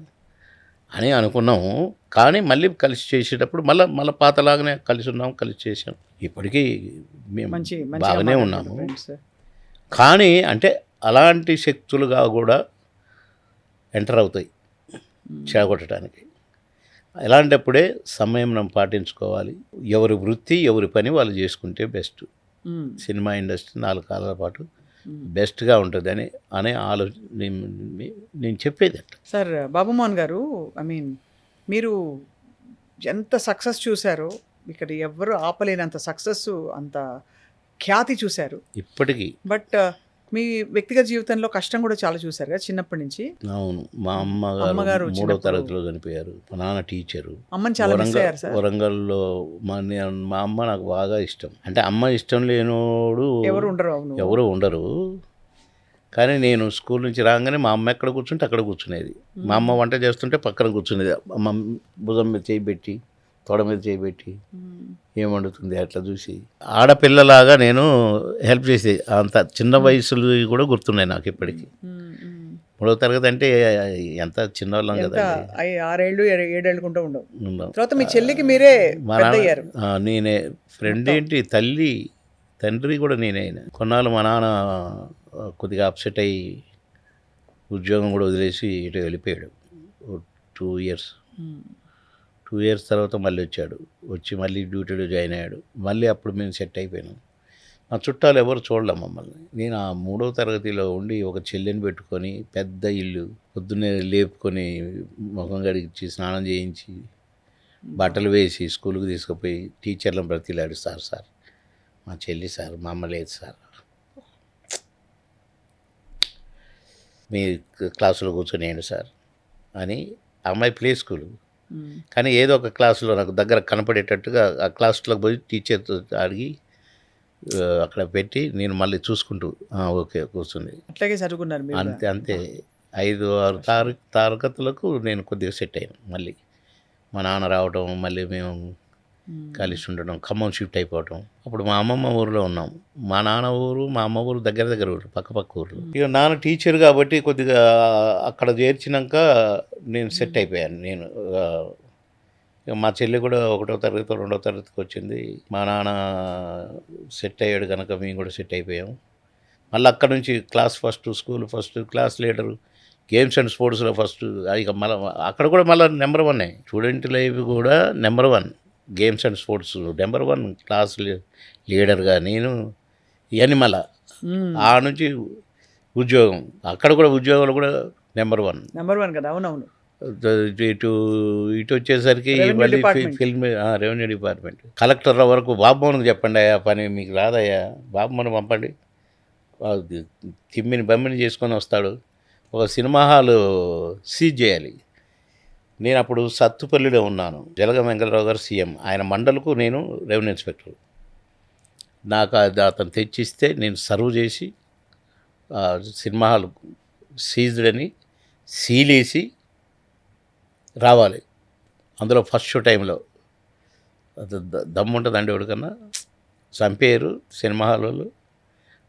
అని అనుకున్నాము. కానీ మళ్ళీ కలిసి చేసేటప్పుడు మళ్ళీ పాతలాగానే కలిసి ఉన్నాము, కలిసి చేసాం. ఇప్పటికీ మేము బాగానే ఉన్నాము. కానీ అంటే అలాంటి శక్తులుగా కూడా ఎంటర్ అవుతాయి చెడగొట్టడానికి. ఎలాంటప్పుడే సమయం పాటించుకోవాలి. ఎవరి వృత్తి ఎవరి పని వాళ్ళు చేసుకుంటే బెస్ట్. సినిమా ఇండస్ట్రీ 4 కాలాల పాటు బెస్ట్గా ఉంటుంది అనే ఆలోచన నేను చెప్పేది అట్లా. సార్ బాబుమోహన్ గారు, మీరు ఎంత సక్సెస్ చూశారో, ఇక్కడ ఎవ్వరు ఆపలేనంత సక్సెస్, అంత ఖ్యాతి చూశారు ఇప్పటికీ. బట్ మీ వ్యక్తిగత జీవితంలో కష్టం కూడా చాలా చూశారు కదా చిన్నప్పటి నుంచి. అవును, మా అమ్మగారు 3వ తరగతిలో చనిపోయారు. మా నాన్న టీచరు. అమ్మని చాలా మిస్ అయ్యారు సార్. వరంగల్లో మా అమ్మ నాకు బాగా ఇష్టం. అంటే అమ్మ ఇష్టం లేనోడు ఎవరు ఉండరు. కానీ నేను స్కూల్ నుంచి రాగానే మా అమ్మ ఎక్కడ కూర్చుంటే అక్కడ కూర్చునేది. మా అమ్మ వంట చేస్తుంటే పక్కన కూర్చునేది. అమ్మ భుజం మీద చేయబెట్టి, తొడ మీద చేయబెట్టి ఏం వండుతుంది అట్లా చూసి ఆడపిల్లలాగా నేను హెల్ప్ చేసేది. అంత చిన్న వయసులు కూడా గుర్తున్నాయి నాకు ఇప్పటికీ. 3వ తరగతి అంటే ఎంత చిన్నవాళ్ళం కదా, 6 ఏళ్ళు 7 ఏళ్ళకుంటూ ఉండవు. తర్వాత మీ చెల్లికి మీరే పెద్దయ్యారు. నేనే ఫ్రెండ్ ఏంటి, తండ్రి కూడా నేనే. కొన్నాళ్ళు మా నాన్న కొద్దిగా అప్సెట్ అయ్యి ఉద్యోగం కూడా వదిలేసి ఇటు వెళ్ళిపోయాడు. 2 ఇయర్స్. 2 ఇయర్స్ తర్వాత మళ్ళీ వచ్చి మళ్ళీ డ్యూటీలో జాయిన్ అయ్యాడు. మళ్ళీ అప్పుడు మేము సెట్ అయిపోయినాం. మా చుట్టాలు ఎవరు చూడలేం మమ్మల్ని. నేను ఆ 3వ తరగతిలో ఉండి ఒక చెల్లిని పెట్టుకొని పెద్ద ఇల్లు పొద్దున్నే లేపుకొని ముఖం కడిగించి స్నానం చేయించి బట్టలు వేసి స్కూల్కి తీసుకుపోయి టీచర్లను బ్రతిలాడు. సార్ మా చెల్లి సార్, మా అమ్మ లేదు సార్, మీ క్లాసులో కూర్చొని సార్ అని. అమ్మాయి ప్లే స్కూలు, కానీ ఏదో ఒక క్లాసులో నాకు దగ్గర కనపడేటట్టుగా ఆ క్లాస్లోకి పోయి టీచర్తో అడిగి అక్కడ పెట్టి నేను మళ్ళీ చూసుకుంటూ ఓకే కూర్చుంది. అట్లాగే చదువుకున్నారు అంతే 5-6 తరగతులకు నేను కొద్దిగా సెట్ అయ్యాను. మళ్ళీ మా నాన్న రావటం, మళ్ళీ మేము కలిసి ఉండడం, ఖమ్మం షిఫ్ట్ అయిపోవటం. అప్పుడు మా అమ్మమ్మ ఊరిలో ఉన్నాం. మా నాన్న ఊరు మా అమ్మ ఊరు దగ్గర ఊరు, పక్క ఊర్లు. ఇక నాన్న టీచర్ కాబట్టి కొద్దిగా అక్కడ చేర్చినాక నేను సెట్ అయిపోయాను. నేను మా చెల్లి కూడా 1వ తరగతి 2వ తరగతికి వచ్చింది. మా నాన్న సెట్ అయ్యాడు కనుక మేము కూడా సెట్ అయిపోయాము. మళ్ళీ అక్కడ నుంచి class first, school first, class leader, games and స్పోర్ట్స్లో ఫస్ట్. ఇక మళ్ళీ అక్కడ కూడా మళ్ళీ నెంబర్ 1. స్టూడెంట్ లైఫ్ కూడా number 1, games and sports number 1, class లీడర్గా నేను. ఇవన్నీ మళ్ళా ఆ నుంచి ఉద్యోగం, అక్కడ కూడా ఉద్యోగాలు కూడా నెంబర్ 1 కదా. అవునవును. ఇటు వచ్చేసరికి మళ్ళీ ఫిల్మ్ రెవెన్యూ డిపార్ట్మెంట్, కలెక్టర్ వరకు. బాబుమోహన్కి చెప్పండి అయ్యా పని, మీకు రాదయ్యా, బాబుమోహన్ పంపండి, బమ్మిని చేసుకొని వస్తాడు. ఒక సినిమా హాలు సీజ్ చేయాలి. నేను అప్పుడు సత్తుపల్లిలో ఉన్నాను. జలగ వెంకటరావు గారు సీఎం, ఆయన మండలకు నేను రెవెన్యూ ఇన్స్పెక్టర్. నాకు అతను తెచ్చిస్తే నేను సర్వ్ చేసి సినిమా హాల్ సీజ్డ్ అని సీలేసి రావాలి. అందులో ఫస్ట్ షో టైంలో అది దమ్ముంటుందండి ఎవరికన్నా. చంపేరు సినిమా హాల్ వాళ్ళు.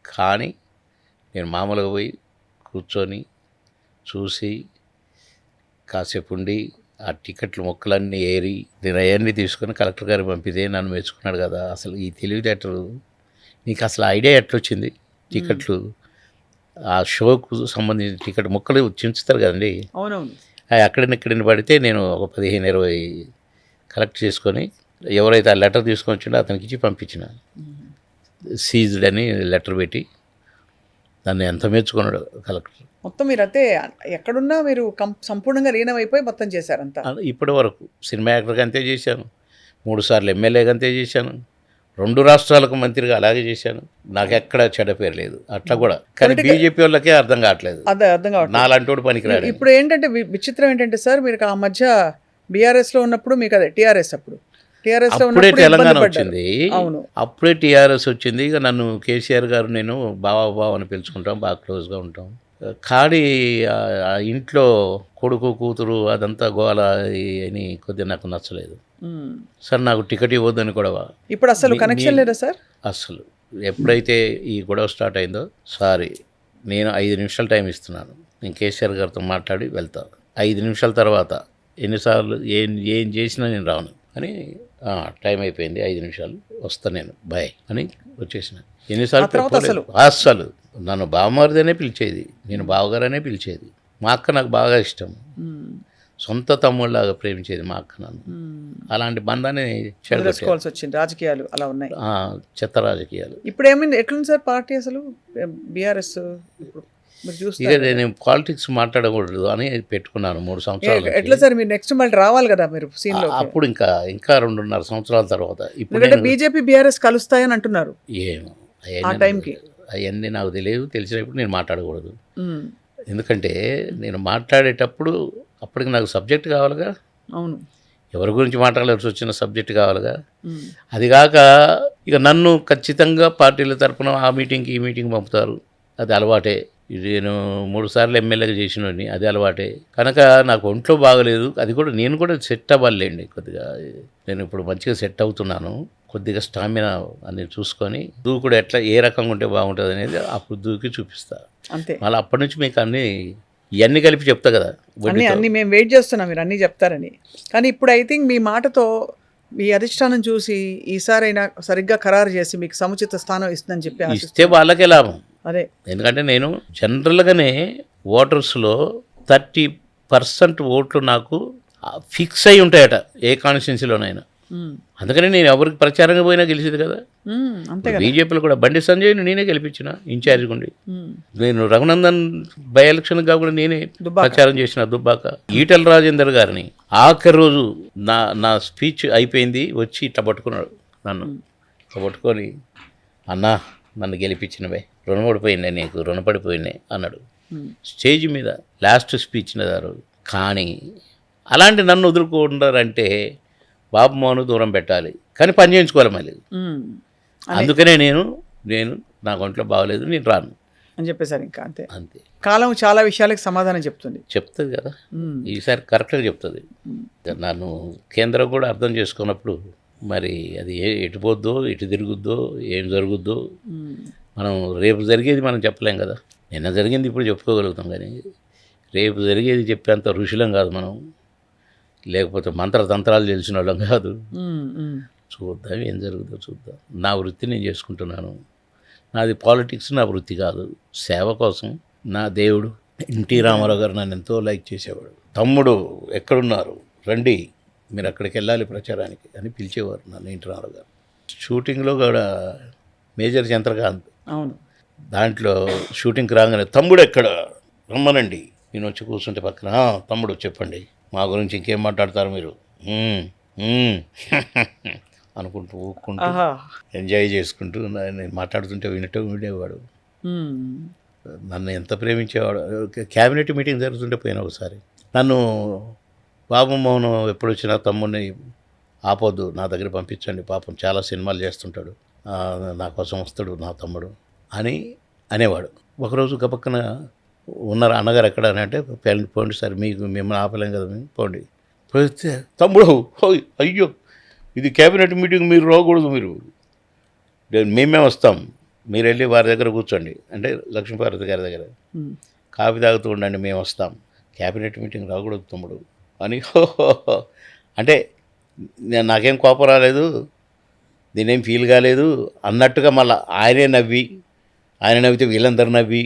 కానీ నేను మామూలుగా పోయి కూర్చొని చూసి కాసేపు ఉండి ఆ టికెట్లు మొక్కలన్నీ ఏరి నేను అవన్నీ తీసుకొని కలెక్టర్ గారికి పంపితే నన్ను మెచ్చుకున్నాడు కదా. అసలు ఈ తెలివితేటలు నీకు అసలు ఐడియా ఎట్లొచ్చింది? టికెట్లు ఆ షోకు సంబంధించిన టికెట్ ముక్కలు చించుతారు కదండి. అవునవును. అక్కడిని పడితే నేను ఒక 15-20 కలెక్ట్ చేసుకొని ఎవరైతే ఆ లెటర్ తీసుకొని వచ్చిండో అతనికి ఇచ్చి పంపించిన. సీజ్డ్ అని లెటర్ పెట్టి దాన్ని ఎంత మెచ్చుకున్నాడు కలెక్టర్. మొత్తం మీరైతే ఎక్కడున్నా మీరు సంపూర్ణంగా లీనమైపోయి మొత్తం చేశారంతా. ఇప్పటి వరకు సినిమా యాక్టర్గా అంతే చేశాను, 3 సార్లు ఎమ్మెల్యేగా అంతే చేశాను, 2 రాష్ట్రాలకు మంత్రిగా అలాగే చేశాను. నాకు ఎక్కడ చెడ్డ పేరు లేదు అట్లా కూడా. కానీ బీజేపీ వాళ్ళకే అర్థం కావట్లేదు, అదే అర్థం కావట్లేదు. నాలాంటి వాడు పనికిరాడు. ఇప్పుడు ఏంటంటే విచిత్రం ఏంటంటే సార్, మీరు ఆ మధ్య బీఆర్ఎస్లో ఉన్నప్పుడు మీకు అదే టీఆర్ఎస్ టీఆర్ఎస్లో అప్పుడే తెలంగాణ వచ్చింది, అవును అప్పుడే టీఆర్ఎస్ వచ్చింది. ఇక నన్ను కేసీఆర్ గారు నేను బావా అని పిలుచుకుంటాం, బాగా క్లోజ్గా ఉంటాం. కానీ ఆ ఇంట్లో కొడుకు కూతురు అదంతా గోల అని కొద్దిగా నాకు నచ్చలేదు సార్. నాకు టికెట్ ఇవ్వద్దని గొడవ. ఇప్పుడు అసలు కనెక్షన్ లేదా సార్? అసలు ఎప్పుడైతే ఈ గొడవ స్టార్ట్ అయిందో, సారీ నేను 5 నిమిషాలు టైం ఇస్తున్నాను, నేను కేసీఆర్ గారితో మాట్లాడి వెళ్తాను. 5 నిమిషాల తర్వాత ఎన్నిసార్లు ఏం చేసినా నేను రాను అని టైం అయిపోయింది, 5 నిమిషాలు వస్తా నేను బాయ్ అని వచ్చేసిన. ఎన్నిసార్లు అస్సలు నన్ను బావమరిదనే పిలిచేది, నేను బావగారనే పిలిచేది. మా అక్క నాకు బాగా ఇష్టం, సొంత తమ్ముళ్ళలాగా ప్రేమించేది మా అక్క నన్ను. అలాంటి బంధాన్ని చెడగొట్టుకోవాల్సి వచ్చింది. రాజకీయాలు అలా ఉన్నాయి, చెత్త రాజకీయాలు. ఇప్పుడు ఏమైంది, ఎట్లుంది సార్ పార్టీ అసలు బీఆర్ఎస్? ఇక నేను పాలిటిక్స్ మాట్లాడకూడదు అని పెట్టుకున్నాను 3 సంవత్సరాలు. ఎట్లా సార్ మీరు నెక్స్ట్ మళ్ళీ రావాలి కదా మీరు సీన్ లో? అప్పుడు ఇంకా 2.5 సంవత్సరాల తర్వాత. ఇప్పుడు బీజేపీ బీఆర్ఎస్ కలుస్తాయని అంటున్నారు. ఏమో ఆ టైంకి అవన్నీ నాకు తెలియదు, తెలిసినప్పుడు నేను మాట్లాడకూడదు. ఎందుకంటే నేను మాట్లాడేటప్పుడు అప్పటికి నాకు సబ్జెక్ట్ కావాలిగా. అవును, ఎవరి గురించి మాట్లాడాల్సి వచ్చిన సబ్జెక్ట్ కావాలిగా. అది కాక ఇక నన్ను ఖచ్చితంగా పార్టీల తరపున ఆ మీటింగ్కి ఈ మీటింగ్ పంపుతారు, అది అలవాటే. నేను 3 సార్లు ఎమ్మెల్యేగా చేసినోని, అది అలవాటే. కనుక నాకు ఒంట్లో బాగలేదు, అది కూడా నేను కూడా సెట్ అవ్వాలండి కొద్దిగా. నేను ఇప్పుడు మంచిగా సెట్ అవుతున్నాను, కొద్దిగా స్టామినా అని చూసుకొని దూకుడు ఎట్లా ఏ రకంగా ఉంటే బాగుంటుంది అనేది అప్పుడు దూకి చూపిస్తా అంతే. మళ్ళీ అప్పటి నుంచి మీకు ఇవన్నీ కలిపి చెప్తా కదా. అన్ని మేము వెయిట్ చేస్తున్నాం మీరు అన్నీ చెప్తారని. కానీ ఇప్పుడు ఐ థింక్ మీ మాటతో మీ అధిష్టానం చూసి ఈసారైనా సరిగ్గా ఖరారు చేసి మీకు సముచిత స్థానం ఇస్తుందని చెప్పి ఇస్తే వాళ్ళకే లాభం. అదే, ఎందుకంటే నేను జనరల్గానే ఓటర్స్లో 30% ఓట్లు నాకు ఫిక్స్ అయి ఉంటాయట ఏ కాన్స్టిట్యున్సీలోనైనా. అందుకని నేను ఎవరికి ప్రచారంగా పోయినా గెలిచేది కదా. అంతే. బీజేపీలో కూడా బండి సంజయ్ని నేనే గెలిపించిన ఇన్ఛార్జ్గా ఉండి. నేను రఘునందన్ బై ఎలక్షన్ కాకుండా నేనే ప్రచారం చేసిన దుబ్బాక. ఈటెల రాజేందర్ గారిని ఆఖరి రోజు నా స్పీచ్ అయిపోయింది, వచ్చి ఇట్లా పట్టుకున్నాడు నన్ను. ఇట్లా పట్టుకొని, అన్నా నన్ను గెలిపించినవే, రుణపడిపోయినాయి, నీకు రుణపడిపోయినాయి అన్నాడు స్టేజ్ మీద లాస్ట్ స్పీచ్ దారు. కానీ అలాంటి నన్ను వదులుకుంటారంటే బాబు మోహన్ దూరం పెట్టాలి, కానీ పని చేయించుకోవాలి మళ్ళీ. అందుకనే నేను నాకు ఒంట్లో బాగలేదు, నేను రాను అని చెప్పేసారు. ఇంకా అంతే. కాలం చాలా విషయాలకు సమాధానం చెప్తుంది కదా. ఈసారి కరెక్ట్గా చెప్తుంది. నన్ను కేంద్రం కూడా అర్థం చేసుకున్నప్పుడు మరి అది ఎటు పోద్దో, ఎటు తిరుగుద్దో, ఏం జరుగుద్దో మనం రేపు జరిగేది మనం చెప్పలేం కదా. నిన్న జరిగింది ఇప్పుడు చెప్పుకోగలుగుతాం, కానీ రేపు జరిగేది చెప్పేంత ఋషులం కాదు మనం, లేకపోతే మంత్రతంత్రాలు తెలిసిన వాళ్ళం కాదు. చూద్దాం ఏం జరుగుతుందో చూద్దాం. నా వృత్తి నేను చేసుకుంటున్నాను, నాది పాలిటిక్స్ నా వృత్తి కాదు, సేవ కోసం. నా దేవుడు ఎన్టీ రామారావు గారు నన్ను ఎంతో లైక్ చేసేవాడు. తమ్ముడు ఎక్కడున్నారు రండి, మీరు అక్కడికి వెళ్ళాలి ప్రచారానికి అని పిలిచేవారు నన్ను ఎన్టీ రామారావు గారు. షూటింగ్లో కూడా మేజర్ చంద్రకాంత్, అవును, దాంట్లో షూటింగ్కి రాగానే తమ్ముడు ఎక్కడ రమ్మనండి, నేను వచ్చి కూర్చుంటే పక్కన, తమ్ముడు చెప్పండి మా గురించి ఇంకేం మాట్లాడతారు మీరు అనుకుంటూ ఊక్కుంటూ ఎంజాయ్ చేసుకుంటూ నేను మాట్లాడుతుంటే వినేవాడు. నన్ను ఎంత ప్రేమించేవాడు. క్యాబినెట్ మీటింగ్ జరుగుతుంటే పోయినా ఒకసారి నన్ను, బాబు మోహన్ ఎప్పుడు వచ్చినా తమ్ముడిని ఆపొద్దు, నా దగ్గర పంపించండి, పాపం చాలా సినిమాలు చేస్తుంటాడు, నా కోసం వస్తాడు నా తమ్ముడు అని అనేవాడు. ఒకరోజు గబక్కన ఉన్నారు అన్నగారు ఎక్కడ అని అంటే, పోండి సార్, మిమ్మల్ని ఆపలేం కదా మేము, పోండి. పోతే తమ్ముడు అయ్యో ఇది క్యాబినెట్ మీటింగ్, మీరు రాకూడదు, మేమే వస్తాం, మీరు వెళ్ళి వారి దగ్గర కూర్చోండి అంటే లక్ష్మీపార్వతి గారి దగ్గర కాఫీ తాగుతూ ఉండండి, మేము వస్తాం, క్యాబినెట్ మీటింగ్ రాకూడదు తమ్ముడు అని. అంటే నాకేం కోపం రాలేదు, నేనేం ఫీల్ కాలేదు అన్నట్టుగా మళ్ళీ ఆయన నవ్వితే వీళ్ళందరూ నవ్వి,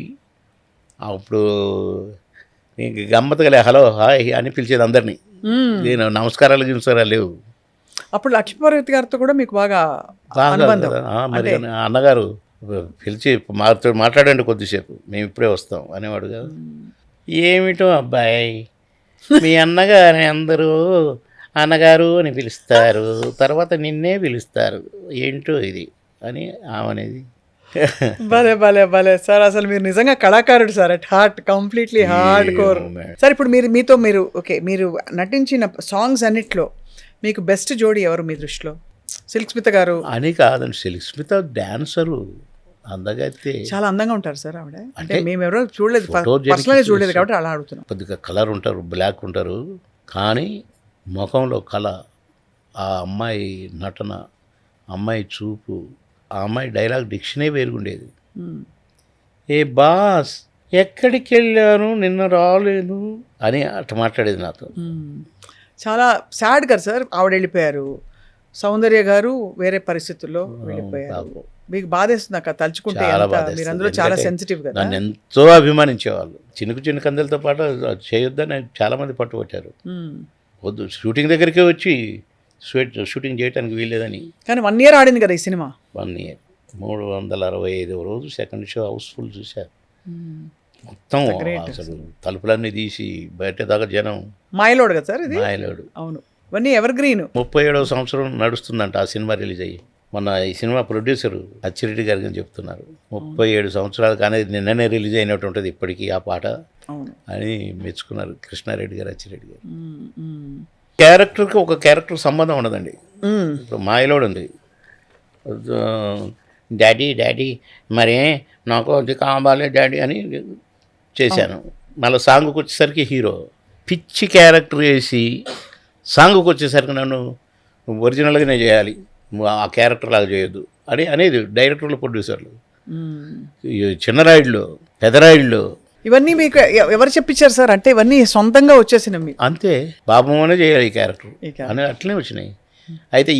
అప్పుడు గమ్మత్తుగా హలో హాయ్ అని పిలిచేది అందరినీ. నేను నమస్కారాలు లేవు, అప్పుడు లక్ష్మీపార్వతి గారితో కూడా మీకు బాగా బాగా అనుబంధం కదా. మరి అంటే అన్నగారు పిలిచి మాతో మాట్లాడండి కొద్దిసేపు, మేము ఇప్పుడే వస్తాం అనేవాడు కదా. ఏమిటో అబ్బాయి, మీ అన్నగారిని అందరూ అన్నగారు అని పిలుస్తారు, తర్వాత నిన్నే పిలుస్తారు, ఏంటో ఇది అని ఆమెనేది. భలే భలే భలే సార్, అసలు మీరు నిజంగా కళాకారుడు sir, at heart, completely hard core sir. ఇప్పుడు మీరు ఓకే, మీరు నటించిన సాంగ్స్ అన్నిట్లో మీకు బెస్ట్ జోడీ ఎవరు మీ దృష్టిలో? సిల్క్ స్మిత గారు అని కాదండి, సిల్క్ డాన్సరు అందగైతే చాలా అందంగా ఉంటారు సార్ ఆవిడ. అంటే అంటే మేము ఎవరో చూడలేదు, photogenic పర్సనల్గా చూడలేదు చూసి- కాబట్టి అలా అడుగుతున్నాం. కొద్దిగా కలర్ ఉంటారు, బ్లాక్ ఉంటారు, కానీ ముఖంలో కళ, ఆ అమ్మాయి నటన, అమ్మాయి చూపు, ఆ అమ్మాయి డైలాగ్ డిక్షనే వేరుగుండేది. ఏ బాస్ ఎక్కడికి వెళ్ళాను నిన్న రాలేను అని అట్లా మాట్లాడేది నాతో. చాలా సాడ్ గారు సార్, ఆవిడ వెళ్ళిపోయారు. సౌందర్య గారు వేరే పరిస్థితుల్లో వెళ్ళిపోయారు. పాపం. మీకు బాధేస్తుంది అక్క తలుచుకుంటే, చాలా ఎంత బాధేస్తుంది. మీరు అందులో చాలా ఎందుకంటే సెన్సిటివ్ కదా. నన్ను ఎంతో అభిమానించేవాళ్ళు. చిన్న కందలతో పాటు చేయొద్దని చాలామంది పట్టుబట్టారు. మ్మ్. వద్దు, షూటింగ్ దగ్గరికే వచ్చి షూటింగ్ చేయడానికి వీల్లేదని. కానీ 1 year ఆడింది కదా ఈ సినిమా. 1 year 365 రోజు సెకండ్ షో హౌస్ఫుల్ చూశారు. మొత్తం అసలు తలుపులన్నీ తీసి బయట దాకా జనం. మాయలోడు కదా సార్ ఇది. మాయలేడు. అవును, ఇవన్నీ ఎవర్ గ్రీన్. 37వ సంవత్సరం నడుస్తుందంట ఆ సినిమా రిలీజ్ అయ్యి. మొన్న ఈ సినిమా ప్రొడ్యూసరు అచ్చిరెడ్డి గారికి అని చెప్తున్నారు, 37 సంవత్సరాలు కానీ నిన్ననే రిలీజ్ అయినట్టు ఉంటుంది ఇప్పటికీ ఆ పాట అవును. అని మెచ్చుకున్నారు కృష్ణారెడ్డి గారు, అచ్చిరెడ్డి గారు. మ్మ్, మ్మ్. క్యారెక్టర్కి ఒక క్యారెక్టర్ సంబంధం ఉండదండి. మ్మ్. ఇప్పుడు మాయలోడు ఉంది, డాడీ డాడీ మరే నాకు అది కావాలి డాడీ అని చేశాను. మళ్ళీ సాంగ్కి వచ్చేసరికి హీరో పిచ్చి క్యారెక్టర్ వేసి సాంగ్కి వచ్చేసరికి నన్ను ఒరిజినల్గానే చేయాలి, నువ్వు ఆ క్యారెక్టర్ లాగా చేయొద్దు అని అనేది డైరెక్టర్లు, ప్రొడ్యూసర్లు. మ్మ్. ఈ చిన్నరాయుడులో, పెదరాయుడులో ఇవన్నీ మీకు ఎవరు చెప్పించారు సార్? అంటే ఇవన్నీ సొంతంగా వచ్చేసినవి మీకు? అంతే, బాబమ్మనే చేయాలి ఈ క్యారెక్టర్ ఈ character. అని అట్లనే వచ్చినాయి. అయితే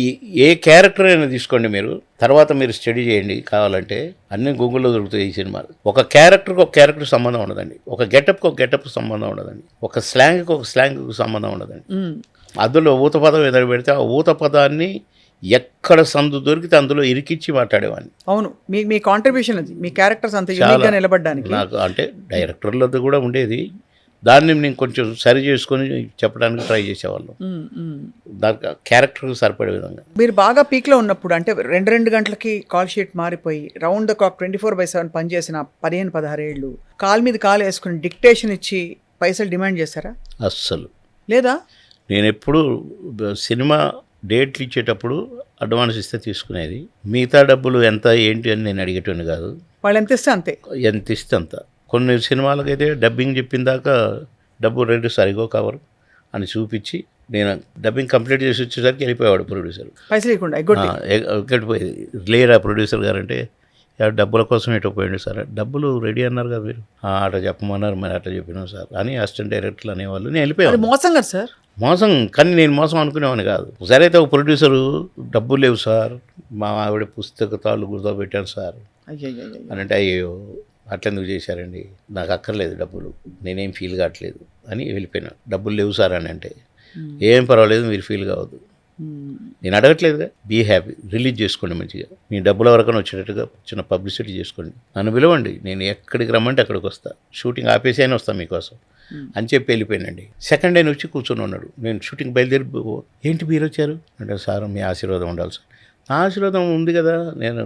ఏ క్యారెక్టర్ అయినా తీసుకోండి మీరు, తర్వాత మీరు స్టడీ చేయండి కావాలంటే, అన్నీ గూగుల్లో దొరుకుతాయి ఈ సినిమాలు. ఒక క్యారెక్టర్కి ఒక క్యారెక్టర్ సంబంధం ఉండదండి, ఒక గెటప్కి ఒక గెటప్ సంబంధం ఉండదండి, ఒక స్లాంగ్కి ఒక స్లాంగ్కి సంబంధం ఉండదండి. మ్మ్. అందులో ఊత పదం ఏదైనా పెడితే ఆ ఊత పదాన్ని ఎక్కడ సందు దొరికితే అందులో ఇరికిచ్చి మాట్లాడేవాడిని. అవును, మీ కాంట్రిబ్యూషన్ అది, మీ క్యారెక్టర్స్ అంత చాలా యూనిక్గా నిలబడడానికి. నాకు అంటే డైరెక్టర్లతో కూడా ఉండేది, దాన్ని నేను కొంచెం సరి చేసుకొని చెప్పడానికి ట్రై చేసేవాళ్ళం, మ్మ్, మ్మ్. దానికి క్యారెక్టర్కి సరిపడే విధంగా. మీరు బాగా పీక్లో ఉన్నప్పుడు, అంటే 2 గంటలకి కాల్ షీట్ మారిపోయి రౌండ్ ద క్లాక్ 24/7 పనిచేసిన 15-16 ఏళ్ళు కాల్ మీద కాల్ వేసుకుని డిక్టేషన్ ఇచ్చి పైసలు డిమాండ్ చేశారా? అస్సలు లేదా? నేను ఎప్పుడు సినిమా డేట్లు ఇచ్చేటప్పుడు అడ్వాన్స్ ఇస్తే తీసుకునేది, మిగతా డబ్బులు ఎంత ఏంటి అని నేను అడిగేటోని కాదు. వాళ్ళు ఎంత ఇస్తే అంతే. ఎంత ఇస్తే అంత. కొన్ని సినిమాలకైతే డబ్బింగ్ చెప్పిన దాకా డబ్బు రెండు సరిగో కవరు అని చూపించి నేను డబ్బింగ్ కంప్లీట్ చేసి వచ్చేసరికి వెళ్ళిపోయేవాడు ప్రొడ్యూసర్. పైసలు ఇవ్వకుండా ఎగ్గొట్టి. ఎక్కడిపోయేది లేరా ప్రొడ్యూసర్ గారు అంటే, డబ్బుల కోసం ఎటో పోయింది సార్, డబ్బులు రెడీ అన్నారు కదా మీరు, అట్లా చెప్పమన్నారు, మరి అట్లా చెప్పినాం సార్ అని అసిస్టెంట్ డైరెక్టర్లు అనేవాళ్ళు. నేను అది వెళ్ళిపోయాను. మోసం కదా సార్. మోసం, కానీ నేను మోసం అనుకునేవాడిని కాదు. ఒకసారి అయితే ఒక ప్రొడ్యూసరు, డబ్బులు లేవు సార్, మా ఆవిడ పుస్తకాలు గుర్తుపెట్టాను సార్ అయ్యో అని అంటే, అయ్యో అట్లెందుకు చేశారండి, నాకు అక్కర్లేదు డబ్బులు, నేనేం ఫీల్ కావట్లేదు అని వెళ్ళిపోయినా. డబ్బులు లేవు సార్ అని అంటే, ఏం పర్వాలేదు మీరు ఫీల్ కావద్దు, నేను అడగట్లేదుగా, బీ హ్యాపీ, రిలీజ్ చేసుకోండి మంచిగా, మీ డబ్బుల వరకనే వచ్చేటట్టుగా చిన్న పబ్లిసిటీ చేసుకోండి, నన్ను పిలవండి, నేను ఎక్కడికి రమ్మంటే అక్కడికి వస్తా, షూటింగ్ ఆపేసి అయినా వస్తాను మీకోసం అని చెప్పి వెళ్ళిపోయానండి. సెకండ్ డే వచ్చి కూర్చొని ఉన్నాడు, నేను షూటింగ్ బయలుదేరి, ఏంటి మీరు వచ్చారు అంటే, సార్ మీ ఆశీర్వాదం ఉండాలి సార్. నా ఆశీర్వాదం ఉంది కదా, నేను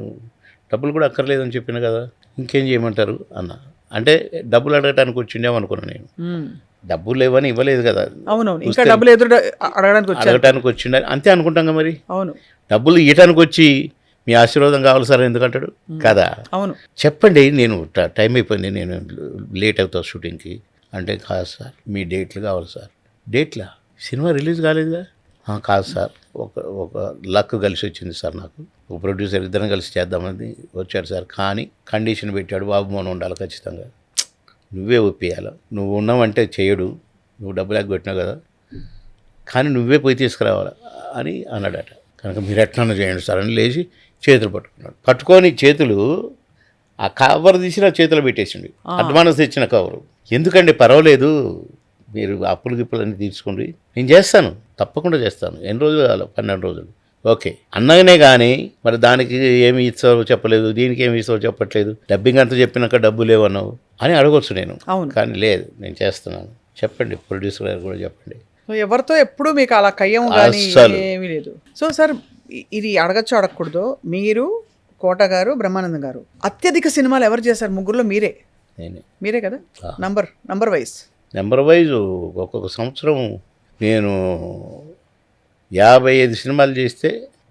డబ్బులు కూడా అక్కర్లేదని చెప్పిన కదా, ఇంకేం చేయమంటారు అన్న. అంటే డబ్బులు అడగటానికి వచ్చిండేమనుకున్నాను నేను, డబ్బులు లేవని ఇవ్వలేదు కదా. అవునవును, ఇంకా డబ్బులు అడగటానికి వచ్చిండ అంతే అనుకుంటాం మరి. అవును, డబ్బులు ఇవ్వటానికి వచ్చి మీ ఆశీర్వాదం కావాలి సార్ ఎందుకంటాడు కదా. అవును, చెప్పండి, నేను టైం అయిపోయింది, నేను లేట్ అవుతా షూటింగ్కి అంటే, కాదు సార్ మీ డేట్లు కావాలి సార్. డేట్లా? సినిమా రిలీజ్ కాలేదుగా. కాదు సార్, ఒక లక్ కలిసి వచ్చింది సార్, నాకు ఒక ప్రొడ్యూసర్, ఇద్దరం కలిసి చేద్దామని వచ్చాడు సార్, కానీ కండిషన్ పెట్టాడు, బాబు మనం ఉండాలి ఖచ్చితంగా, నువ్వే ఒప్పియాలి, నువ్వు ఉన్నావంటే చేయడు, నువ్వు డబ్బులు ఎగ్గొట్టినావు కదా, కానీ నువ్వే పోయి తీసుకురావాలి అని అన్నాడట. కనుక మీరు ఎట్లా చేయండి సార్ అని లేచి చేతులు పట్టుకున్నాడు. పట్టుకొని చేతులు ఆ కవర్ తీసి నా చేతిలో పెట్టేసిండు, అడ్వాన్స్ తెచ్చిన కవరు. ఎందుకండి పర్వాలేదు మీరు అప్పులు గిప్పులన్నీ తీర్చుకోండి, నేను చేస్తాను, తప్పకుండా చేస్తాను. ఎన్ని రోజులు కావాలి? 12 రోజులు. ఓకే అన్నగానే కానీ మరి దానికి ఏమి ఇస్తావో చెప్పలేదు, దీనికి ఏమి ఇస్తావో చెప్పట్లేదు, డబ్బింగ్ అంతా చెప్పినాక డబ్బు లేవన్నావు అని అడగొచ్చు నేను. అవును. కానీ లేదు, నేను చేస్తున్నాను. చెప్పండి, ప్రొడ్యూసర్ గారు కూడా చెప్పండి. సో ఎవరితో ఎప్పుడు మీకు అలా కయ్యం కానీ అస్సలు. ఏమీ లేదు. సో సార్ ఇది అడగచ్చు అడగకూడదు, మీరు, కోట గారు, బ్రహ్మానందం గారు అత్యధిక సినిమాలు ఎవరు చేశారు? ముగ్గురులో మీరే కదా? నంబర్ వైజ్ నెంబర్ వైజ్ ఒక్కొక్క సంవత్సరం నేను 55 సినిమాలు చేస్తే,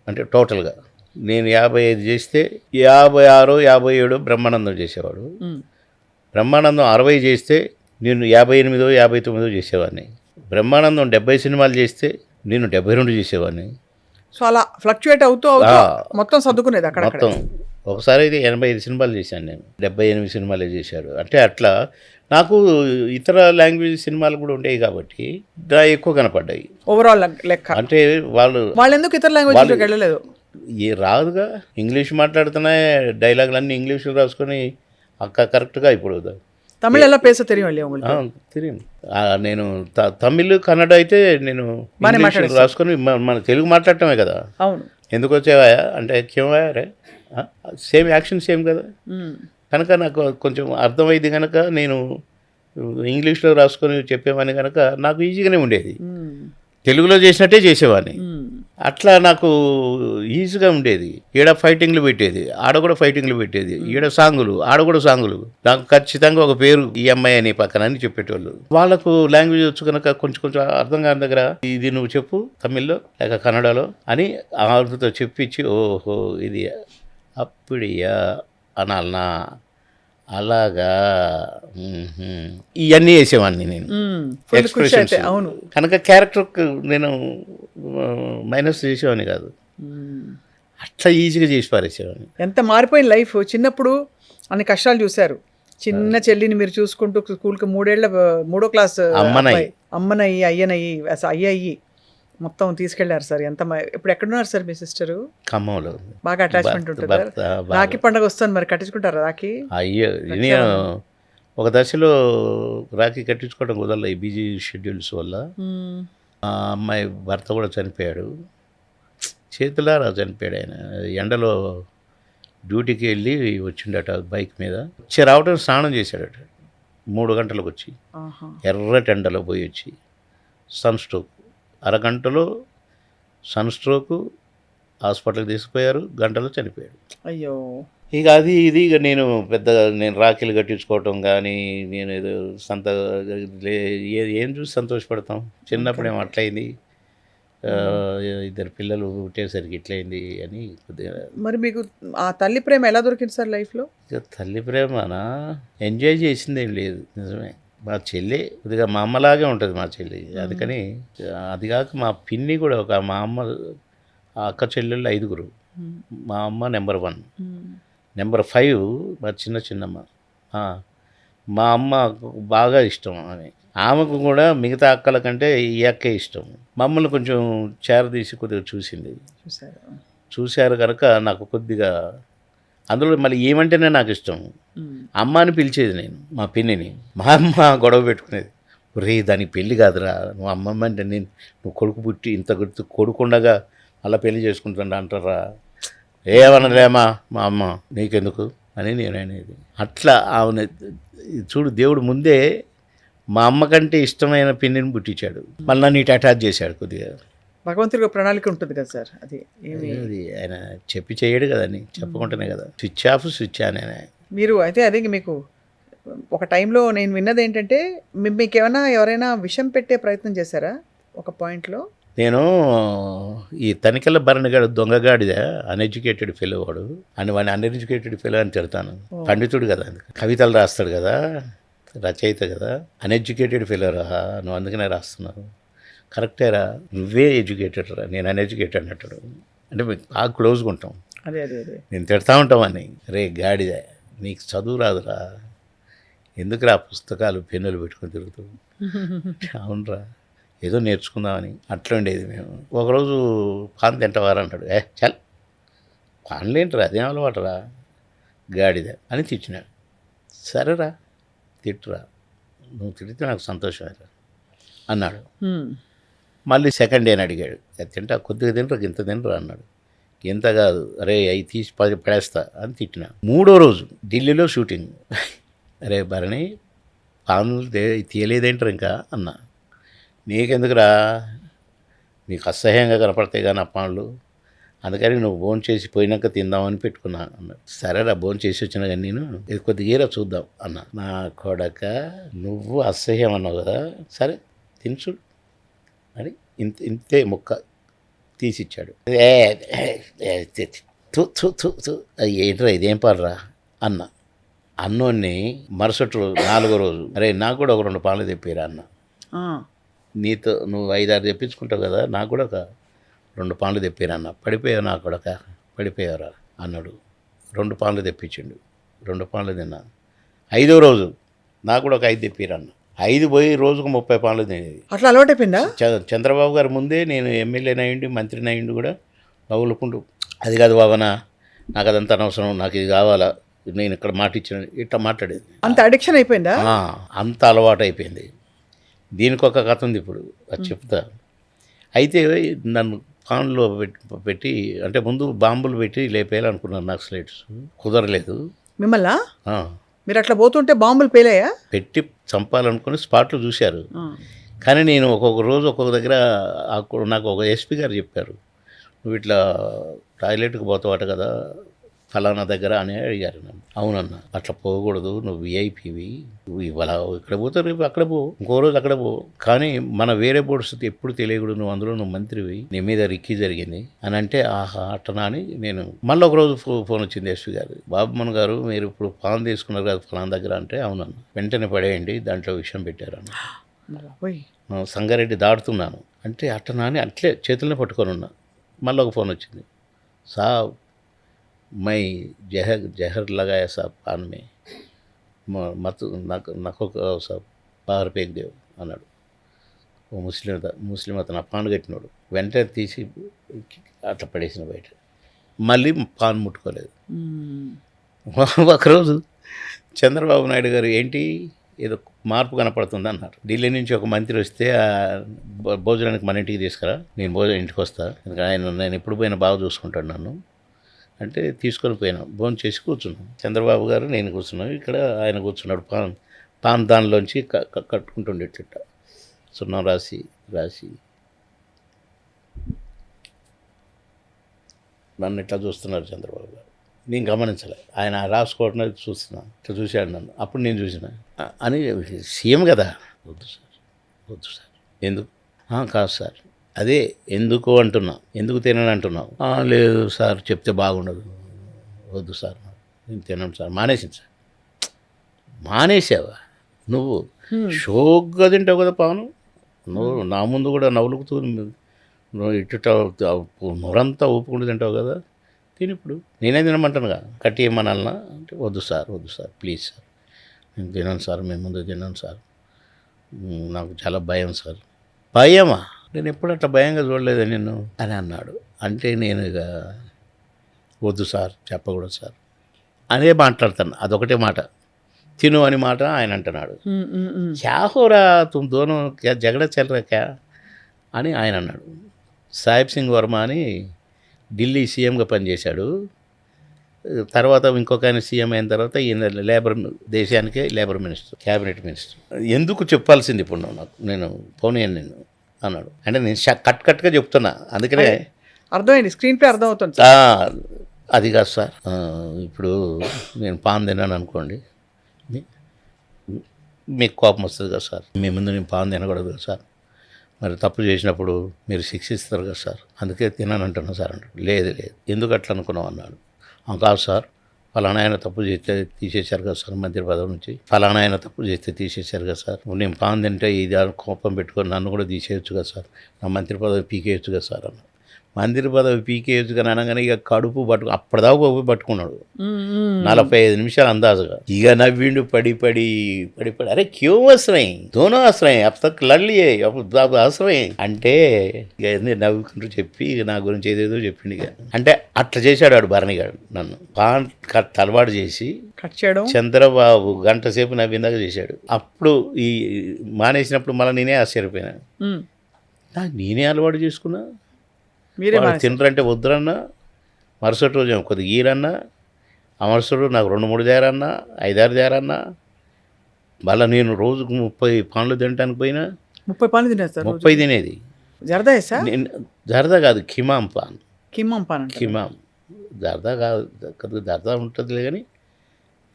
అంటే టోటల్గా నేను 55 చేస్తే 56, 57 బ్రహ్మానందం చేసేవాడు. బ్రహ్మానందం 60 చేస్తే నేను 58, 59 చేసేవాడిని. బ్రహ్మానందం 70 సినిమాలు చేస్తే నేను 72 చేసేవాడిని. సో అలా ఫ్లక్చుయేట్ అవుతూ మొత్తం సర్దుకునేది అక్కడ. మొత్తం ఒకసారి అయితే 85 సినిమాలు చేశాను నేను, 78 సినిమాలే చేశాడు. అంటే అట్లా నాకు ఇతర లాంగ్వేజ్ సినిమాలు కూడా ఉండేవి కాబట్టి ఎక్కువ కనపడ్డాయి ఓవరాల్ లెక్క. అంటే వాళ్ళు ఎందుకు ఇతర లాంగ్వేజ్ వెళ్ళలేదు? రాదుగా, ఇంగ్లీష్ మాట్లాడుతున్నా, డైలాగులన్నీ ఇంగ్లీష్లో రాసుకొని కరెక్ట్గా ఇప్పుడు తమిళ్ ఎలా పేస తెలియదు. తెలియదు. నేను తమిళ్, కన్నడ అయితే నేను రాసుకొని మన తెలుగు మాట్లాడటమే కదా. అవును. ఎందుకు వచ్చేవా అంటే కేవాయా రే, సేమ్ యాక్షన్ సేమ్ కదా, కనుక నాకు కొంచెం అర్థమైంది కనుక నేను ఇంగ్లీష్లో రాసుకొని చెప్పేవాడిని కనుక నాకు ఈజీగానే ఉండేది. తెలుగులో చేసినట్టే చేసేవాడిని. అట్లా నాకు ఈజీగా ఉండేది. ఈడ ఫైటింగ్లు పెట్టేది, ఆడ కూడా ఫైటింగ్లు పెట్టేది, ఈడ సాంగులు, ఆడ కూడా సాంగులు. నాకు ఖచ్చితంగా ఒక పేరు ఈ అమ్మాయి అని పక్కన అని చెప్పేటోళ్ళు. వాళ్ళకు లాంగ్వేజ్ వచ్చు కనుక కొంచెం అర్థం కాని దగ్గర ఇది నువ్వు చెప్పు తమిళ్లో లేక కన్నడలో అని ఆవిడతో చెప్పించి, ఓహో ఇది అప్పుడియా అనాలనా, అలాగా ఇవన్నీ వేసేవాడిని నేను ఎక్స్ప్రెషన్స్. అవును. కనుక క్యారెక్టర్ నేను మైనస్ చేసేవాడిని కాదు, అట్లా ఈజీగా చేసి పారేసేవాడిని. ఎంత మారిపోయిన లైఫ్. చిన్నప్పుడు అన్ని కష్టాలు చూశారు. చిన్న చెల్లిని మీరు చూసుకుంటూ స్కూల్కి 3వ క్లాస్ అమ్మనయ్యి అయ్యనయ్యి అయ్యి మొత్తం తీసుకెళ్లారు సార్. ఇప్పుడు ఎక్కడున్నారు సార్ మీ సిస్టరు? ఖమ్మంలో. బాగా అటాచ్మెంట్ ఉంటుంది. రాఖీ పండుగ వస్తుంది, మరి కట్టించుకుంటారా రాఖీ? అయ్యో, నేను ఒక దశలో రాఖీ కట్టించుకోవడం కుదరలే ఈ బిజీ షెడ్యూల్స్ వల్ల. ఆ అమ్మాయి భర్త కూడా చనిపోయాడు, చేతులారా చనిపోయాడు. ఆయన ఎండలో డ్యూటీకి వెళ్ళి వచ్చిండట బైక్ మీద. రావడం స్నానం చేశాడట 3 గంటలకు వచ్చి, ఎర్రటి ఎండలో పోయి వచ్చి సన్ స్ట్రోక్. అరగంటలో సన్ స్ట్రోకు, హాస్పిటల్కి తీసుకుపోయారు, గంటలో చనిపోయాడు. అయ్యో. ఇక ఇది నేను రాఖీలు కట్టించుకోవటం కానీ, నేను ఏదో ఏం చూసి సంతోషపడతాం. చిన్నప్పుడు ఏమో అట్లయింది, 2 పిల్లలు పుట్టేసరికి ఇట్లయింది అని కొద్దిగా. మరి మీకు ఆ తల్లి ప్రేమ ఎలా దొరికింది సార్ లైఫ్లో? ఇక తల్లి ప్రేమనా ఎంజాయ్ చేసింది ఏం లేదు, నిజమే. మా చెల్లి కొద్దిగా మా అమ్మలాగే ఉంటుంది మా చెల్లి. అందుకని అది కాక మా పిన్ని కూడా మా అమ్మ అక్క చెల్లెళ్ళు 5. మా అమ్మ నెంబర్ 1, నెంబర్ 5 మా చిన్నమ్మ. మా అమ్మ బాగా ఇష్టం ఆమె. ఆమెకు కూడా మిగతా అక్కల కంటే ఈ అక్కే ఇష్టం. మమ్మల్ని కొంచెం చేరదీసి కొద్దిగా చూశారు కనుక నాకు కొద్దిగా అందులో మళ్ళీ ఏమంటేనే నాకు ఇష్టం. అమ్మ అని పిలిచేది నేను మా పిన్నిని. మా అమ్మ గొడవ పెట్టుకునేది, రే దానికి పెళ్ళి కాదురా, నువ్వు అమ్మమ్మ అంటే నువ్వు కొడుకు పుట్టి ఇంత కొడుకుండగా అలా పెళ్లి చేసుకుంటుండ అంటారా, ఏమనలేమా మా అమ్మ, నీకెందుకు అని నేను అనేది. అట్లా ఆమె చూడు, దేవుడు ముందే మా అమ్మ కంటే ఇష్టమైన పిన్నిని పుట్టించాడు, మళ్ళీ నన్ను ఇటు అటాచ్ చేశాడు. కొద్దిగా భగవంతుడికి ప్రణాళిక ఉంటుంది కదా సార్. అది ఆయన చెప్పి చేయడు కదని, చెప్పకుండానే కదా స్విచ్ ఆఫ్ స్విచ్ ఆన్ అని. మీరు అయితే అదే మీకు ఒక టైంలో నేను విన్నది ఏంటంటే, మీకు ఎవరైనా విషం పెట్టే ప్రయత్నం చేశారా ఒక పాయింట్లో? నేను ఈ తనికెళ్ళ భరణిగాడు దొంగగాడిదే, అన్ఎడ్యుకేటెడ్ ఫెలో వాడు అని, వాడిని అన్ఎడ్యుకేటెడ్ ఫెలో అని తిడతాను. పండితుడు కదా, కవితలు రాస్తాడు కదా, రచయిత కదా, అన్ఎడ్యుకేటెడ్ ఫెలో రా నువ్వు, అందుకనే రాస్తున్నావు. కరెక్టేరా, నువ్వే ఎడ్యుకేటెడ్ రా, నేను అన్ఎడ్యుకేటెడ్ అంటాడు. అంటే బాగా క్లోజ్గా ఉంటాం. అదే నేను తిడతా ఉంటామని, రే గాడిదే నీకు చదువు రాదురా, ఎందుకురా పుస్తకాలు పెన్నులు పెట్టుకొని తిరుగుతావు. అవునరా, ఏదో నేర్చుకుందామని అట్లా ఉండేది. మేము ఒకరోజు పాన్ తింటవారా అంటాడు, చల్ పాన్లేంటరా, అదేం అలవాటురా గాడిద అని తిట్టినాడు. సరేరా తిట్టురా, నువ్వు తిడితే నాకు సంతోషమేరా, అన్నాడు. హ్మ్. మళ్ళీ సెకండ్ డేని అడిగాడు, అది తింటా, కొద్దిగా తింటారు, ఇంత తింటారు అన్నాడు. ఇంత కాదు, అరే అవి తీసి పడేస్తా అని తిట్టిన. మూడో రోజు ఢిల్లీలో షూటింగ్. అరే భరణి, పాములు తీయలేదేంటారు ఇంకా అన్నా. నీకెందుకురా, నీకు అసహ్యంగా కనపడతాయి కానీ ఆ పాములు, అందుకని నువ్వు భోజనం చేసి పోయినాక తిందామని పెట్టుకున్నా అన్నాడు. సరేరా, భోజనం చేసి వచ్చినా కానీ నేను ఇది కొద్దిగా చూద్దాం అన్నా. నా కొడక, నువ్వు అసహ్యం అన్నావు కదా, సరే తినచు అని ఇంతే ముక్క తీసిచ్చాడు. ఏంట్రా ఇదేం పాడరా అన్న. అన్నోన్ని మరుసటి రోజు 4వ రోజు, అరే నాకు కూడా ఒక 2 పాలు తెప్పిరా అన్న. ఆ. నీతో నువ్వు 5-6 తెప్పించుకుంటావు కదా, నాకు కూడా ఒక 2 పాలు తెప్పిరా అన్న. పడిపోయావు నా కొడక, పడిపోయావురా అన్నాడు. 2 పాలు తెప్పించిండు, 2 పాలు తిన్నా. 5వ రోజు నాకు కూడా ఒక 5 తెప్పిరా అన్న. 5 పోయి రోజుకు 30 పాలు తినేది. అట్లా అలవాటైపోయిందా? చంద్రబాబు గారు ముందే నేను ఎమ్మెల్యేని అయ్యిండి, మంత్రిని అయ్యిండు కూడా నవ్వులుకుంటూ, అది కాదు బాబనా, నాకు అదంతా అనవసరం, నాకు ఇది కావాలా, నేను ఇక్కడ మాట ఇచ్చిన, ఇట్లా మాట్లాడేది. అంత అడిక్షన్ అయిపోయిందా? అంత అలవాటు అయిపోయింది. దీనికి ఒక కథ ఉంది ఇప్పుడు, అది చెప్తా. అయితే నన్ను పాన్లో పెట్టి అంటే ముందు బాంబులు పెట్టి లేపేయాలనుకున్నారు నక్సలైట్స్, కుదరలేదు. మిమ్మల్ని ఆ, మీరు అట్లా పోతుంటే బాంబులు పేలాయా? పెట్టి చంపాలనుకుని స్పాట్లో చూశారు. కానీ నేను ఒక్కొక్క రోజు ఒక్కొక్క దగ్గర నాకు ఒక ఎస్పీ గారు చెప్పారు, నువ్వు ఇట్లా టాయిలెట్కి పోతావట కదా ఫలానా దగ్గర అని అడిగారు నన్ను. అవునన్నా, అట్లా పోకూడదు, నువ్వు విఐపివి, నువ్వు ఇవాళ ఇక్కడ పోతావు, రేపు అక్కడ పో, ఇంకో రోజు అక్కడ పో, కానీ మన వేరే బోర్డ్స్ ఎప్పుడు తెలియకూడదు, నువ్వు అందులో నువ్వు మంత్రివి, నీ మీద రిక్కీ జరిగింది అని అంటే, ఆహా అట్టనా అని నేను మళ్ళీ ఒక రోజు ఫోన్ వచ్చింది ఎస్పీ గారు, బాబుమన్ గారు మీరు ఇప్పుడు పాన్ తీసుకున్నారు కదా ఫలానా దగ్గర అంటే, అవునన్నా, వెంటనే పడేయండి, దాంట్లో విషయం పెట్టారన్న. సంగారెడ్డి దాడుతున్నాను అంటే, అట్టనా అని అట్లే చేతులనే పట్టుకొని ఉన్నా. మళ్ళీ ఒక ఫోన్ వచ్చింది, సాబ్ మై జహర్ लगाया साहब पान में మత్ నాకు సాబ్ బాహర్ పేక్ దేవ్ అన్నాడు. ఓ ముస్లిం అతను ఆ పాన్ కట్టినాడు. వెంటనే తీసి అట్లా పడేసిన బయట. మళ్ళీ పాన్ ముట్టుకోలేదు. ఒకరోజు చంద్రబాబు నాయుడు గారు ఏంటి ఏదో మార్పు కనపడుతుంది అన్నారు. ఢిల్లీ నుంచి ఒక మంత్రి వస్తే భోజనానికి మన ఇంటికి తీసుకురా, నేను భోజనం ఇంటికి వస్తా, నేను ఎప్పుడు పోయినా బాగా చూసుకుంటాడు నన్ను అంటే తీసుకొని పోయినాం. భోజనం చేసి కూర్చున్నాం. చంద్రబాబు గారు నేను కూర్చున్నాం, ఇక్కడ ఆయన కూర్చున్నాడు. పాన్ దానిలోంచి కట్టుకుంటుండే చిట్ట సున్నం రాసి నన్ను ఇట్లా చూస్తున్నారు చంద్రబాబు గారు. నేను గమనించలే, ఆయన రాసుకోవడం చూస్తున్నాను. ఇట్లా చూశాడు నన్ను. అప్పుడు నేను చూసిన అని, సీఎం కదా, వద్దు సార్ ఎందుకు, కాదు సార్, అదే ఎందుకు అంటున్నా, ఎందుకు తినని అంటున్నావు. లేదు సార్ చెప్తే బాగుండదు, వద్దు సార్ నేను తినను సార్, మానేసింది సార్. మానేసావా నువ్వు? షోగ్గా తింటావు కదా పాను, నువ్వు నా ముందు కూడా నవ్వులుకుతూ నువ్వు ఇటు నొరంతా ఊపుకుంటూ తింటావు కదా, తిని ఇప్పుడు నేనే తినమంటాను కదా, కట్టి ఏమనాలనా అంటే, వద్దు సార్ ప్లీజ్ సార్, నేను తినను సార్, మేము ముందు తినను సార్, నాకు చాలా భయం సార్. భయమా? నేను ఎప్పుడు అట్లా భయంగా చూడలేదు నిన్ను అని అన్నాడు. అంటే నేను ఇక వద్దు సార్, చెప్పకూడదు సార్ అనే మాట్లాడతాను. అదొకటే మాట, తిను అని మాట ఆయన అంటున్నాడు. క్యా హోరా తుమ్ దోనో క్యా జగడ చల్రా క్యా అని ఆయన అన్నాడు. సాహిబ్ సింగ్ వర్మ అని ఢిల్లీ సీఎంగా పనిచేశాడు. తర్వాత ఇంకొక ఆయన సీఎం అయిన తర్వాత ఈయన దేశానికే లేబర్ మినిస్టర్, క్యాబినెట్ మినిస్టర్. ఎందుకు చెప్పాల్సింది ఇప్పుడు నాకు, నేను పోనీయను నేను అన్నాడు. అంటే నేను కట్గా చెప్తున్నా, అందుకనే అర్థమైంది, స్క్రీన్ ప్లే అర్థం అవుతుంది. అది కాదు సార్, ఇప్పుడు నేను పాన్ తిన్నాను అనుకోండి, మీకు కోపం వస్తుంది కదా సార్, మీ ముందు నేను పాన్ తినకూడదు కదా సార్, మరి తప్పు చేసినప్పుడు మీరు శిక్షిస్తారు కదా సార్, అందుకే తిన్నాను అంటున్నాను సార్ అంటాడు. లేదు ఎందుకు అట్లా అనుకున్నావు అన్నాడు. కాదు సార్, ఫలానా ఆయన తప్పు చేస్తే తీసేశారు కదా సార్ మంత్రి పదవి నుంచి, ఫలానా ఆయన తప్పు చేస్తే తీసేశారు కదా సార్, నేను పాన్ తింటే ఇది కోపం పెట్టుకొని నన్ను కూడా తీసేయచ్చు కదా సార్, నా మంత్రి పదవి పీకేయచ్చు కదా సార్ అన్నాడు. మంత్రి పదవి పీకేయచ్చు కానీ అనగానే ఇక కడుపు అప్పటిదాకా పోయి పట్టుకున్నాడు 45 నిమిషాలు అందాజుగా. ఇక నవ్విండు పడి అరే క్యూ వస్తున్నాయి దోనో వస్తున్నాయి అప్ తక్ లడ్లియే అవసరమే అంటే ఇక నవ్వుకుంటూ చెప్పి ఇక నా గురించి ఏదేదో చెప్పిండు. ఇక అంటే అట్లా చేశాడు వాడు భరణిగాడు నన్ను పాన్ కట్ అలవాటు చేసి కట్ చేయడం. చంద్రబాబు గంట సేపు నవ్విందాక చేశాడు. అప్పుడు ఈ మానేసినప్పుడు మళ్ళీ నేనే ఆశ్చర్యపోయినాను. నేనే అలవాటు చేసుకున్నా. మీరే తినరంటే వద్దురన్నా, మరుసటి రోజు కొద్దిగా గీరన్నా, ఆ మరుసటి నాకు 2-3 దేరన్నా, 5-6 దేరన్నా. మళ్ళీ నేను రోజుకు 30 పాన్లు తినడానికి పోయినా. 30 పాన్లు తినేస్తారు? 30 తినేది. జరదా వేసా? జరదా కాదు, కిమాం పాన్. కిమాం జరదా కాదు, జరదా ఉంటుంది కానీ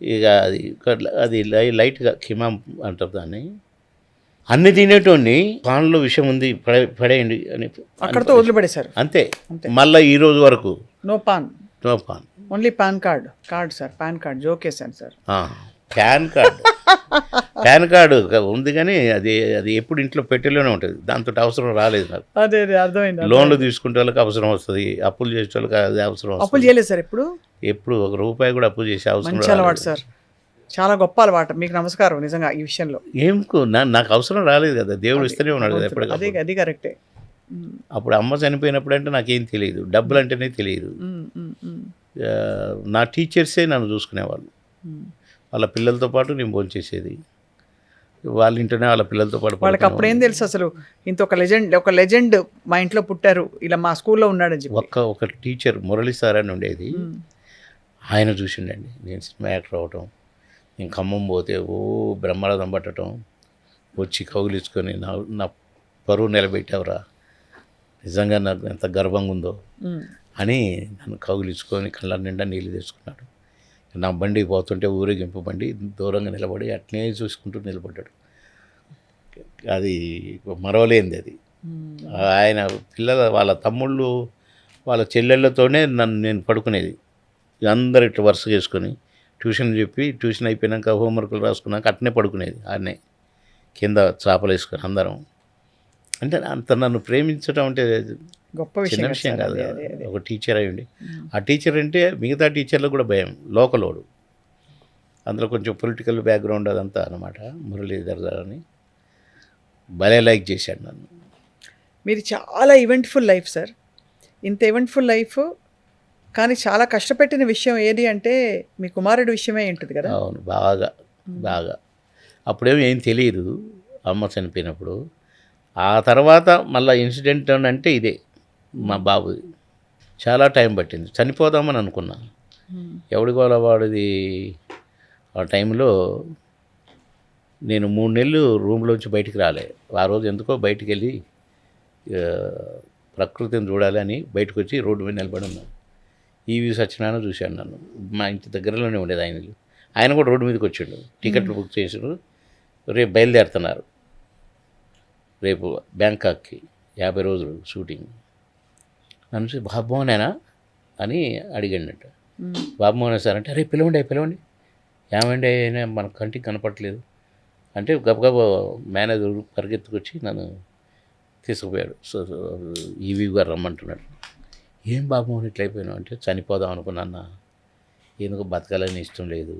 ఇక అది లైట్గా కిమాం అంటారు దాన్ని. అన్ని తినేటోని పాన్లో విషయం ఉంది పడేయండి అని అక్కడతో వదిలిపడేశారు అంతే. మళ్ళీ ఈ రోజు వరకు no PAN. Only PAN card sir. PAN card joke వేసాను సార్. పాన్ కార్డు ఉంది కానీ అది ఎప్పుడు ఇంట్లో పెట్టెలోనే ఉంటుంది. దాంతో అవసరం రాలేదు నాకు. అదే అర్థమైంది. లోన్లు తీసుకుంటే వాళ్ళకి అవసరం వస్తుంది, అప్పులు చేసే వాళ్ళకి అది అవసరం వస్తుంది. అప్పులు చేయలేదు సార్ ఎప్పుడు? ఎప్పుడు ₹1 కూడా అప్పు చేసే అవసరం. మంచి అలవాటు సార్, చాలా గొప్ప అలవాటు. మీకు నమస్కారం నిజంగా ఈ విషయంలో. నాకు అవసరం రాలేదు కదా, దేవుడు ఇస్తూనే ఉన్నాడు కదా ఎప్పటికప్పుడు. అది కరెక్టే. అప్పుడు అమ్మ చనిపోయినప్పుడు అంటే నాకేం తెలియదు, డబ్బులు అంటేనే తెలియదు. నా టీచర్సే నన్ను చూసుకునేవాళ్ళు. వాళ్ళ పిల్లలతో పాటు నేను భోంచేసేది, వాళ్ళ ఇంటనే వాళ్ళ పిల్లలతో పాటు. వాళ్ళకి అప్పుడు ఏం తెలుసు అసలు, ఇంత ఒక లెజెండ్ మా ఇంట్లో పుట్టారు, ఇలా మా స్కూల్లో ఉన్నాడని చెప్పి. ఒక టీచర్ మురళి సార్ అని ఉండేది, ఆయన చూసిండండి నేను సినిమా యాక్టర్ అవటం. నేను ఖమ్మం పోతే బ్రహ్మరథం పట్టడం, వచ్చి కౌగిలించుకొని నా పరువు నిలబెట్టావురా, నిజంగా నాకు ఎంత గర్వంగా ఉందో అని నన్ను కౌగిలించుకొని కళ్ళ నిండా నీళ్ళు తెచ్చుకున్నాడు. నా బండి పోతుంటే ఊరేగింపు బండి దూరంగా నిలబడి అట్నే చూసుకుంటూ నిలబడ్డాడు. అది మరవలేంది అది. ఆయన వాళ్ళ తమ్ముళ్ళు వాళ్ళ చెల్లెళ్ళతోనే నేను పడుకునేది. అందరు ఇట్లా వరుస చేసుకొని ట్యూషన్ చెప్పి, ట్యూషన్ అయిపోయినాక హోంవర్క్లు రాసుకున్నాక అట్నే పడుకునేది. ఆడనే కింద చాపలు వేసుకొని అందరం. అంటే అంత నన్ను ప్రేమించడం అంటే గొప్ప చిన్న విషయం కాదు. ఒక టీచర్ అయ్యండి, ఆ టీచర్ అంటే మిగతా టీచర్లకు కూడా భయం, లోకలోడు. అందులో కొంచెం పొలిటికల్ బ్యాక్గ్రౌండ్ అదంతా అనమాట. మురళీధర్ అని భలే లైక్ చేశాడు నన్ను. మీరు చాలా ఈవెంట్ఫుల్ లైఫ్ సార్. ఇంత ఈవెంట్ఫుల్ లైఫ్ కానీ చాలా కష్టపెట్టిన విషయం ఏది అంటే మీ కుమారుడి విషయమే ఉంటుంది కదా? అవును, బాగా అప్పుడేమో ఏం తెలియదు అమ్మ చనిపోయినప్పుడు. ఆ తర్వాత మళ్ళీ ఇన్సిడెంట్ అంటే ఇదే మా బాబుది. చాలా టైం పట్టింది, చనిపోదామని అనుకున్నా. ఎవడి గోల వాడిది. ఆ టైంలో నేను 3 నెలలు రూమ్లోంచి బయటికి రాలే. ఆ రోజు ఎందుకో బయటికి వెళ్ళి ప్రకృతిని చూడాలని బయటకు వచ్చి రోడ్డు మీద నిలబడి ఉన్నాను. ఈవి సత్యనారాయణ చూశాను నన్ను. మా ఇంటి దగ్గరలోనే ఉండేది ఆయన కూడా రోడ్డు మీదకి వచ్చాడు. టికెట్లు బుక్ చేసాడు. రేపు బయలుదేరుతున్నారు, రేపు బ్యాంకాక్కి 50 రోజులు షూటింగ్. నన్ను బాబుమోనేనా అని అడిగాడట. బాబుమోనే సార్ అంటే, అరే పిలవండి ఏమండి అయినా మన కంటికి కనపట్లేదు అంటే గబగబా మేనేజర్ పరిగెత్తుకొచ్చి నన్ను తీసుకుపోయాడు. సో ఈవీ గారు రమ్మంటున్నాడు. ఏం బాబుమోహన్ ఇట్లా అయిపోయినావు అంటే, చనిపోదాం అనుకున్నా, ఎందుకు బతకాలని ఇష్టం లేదు,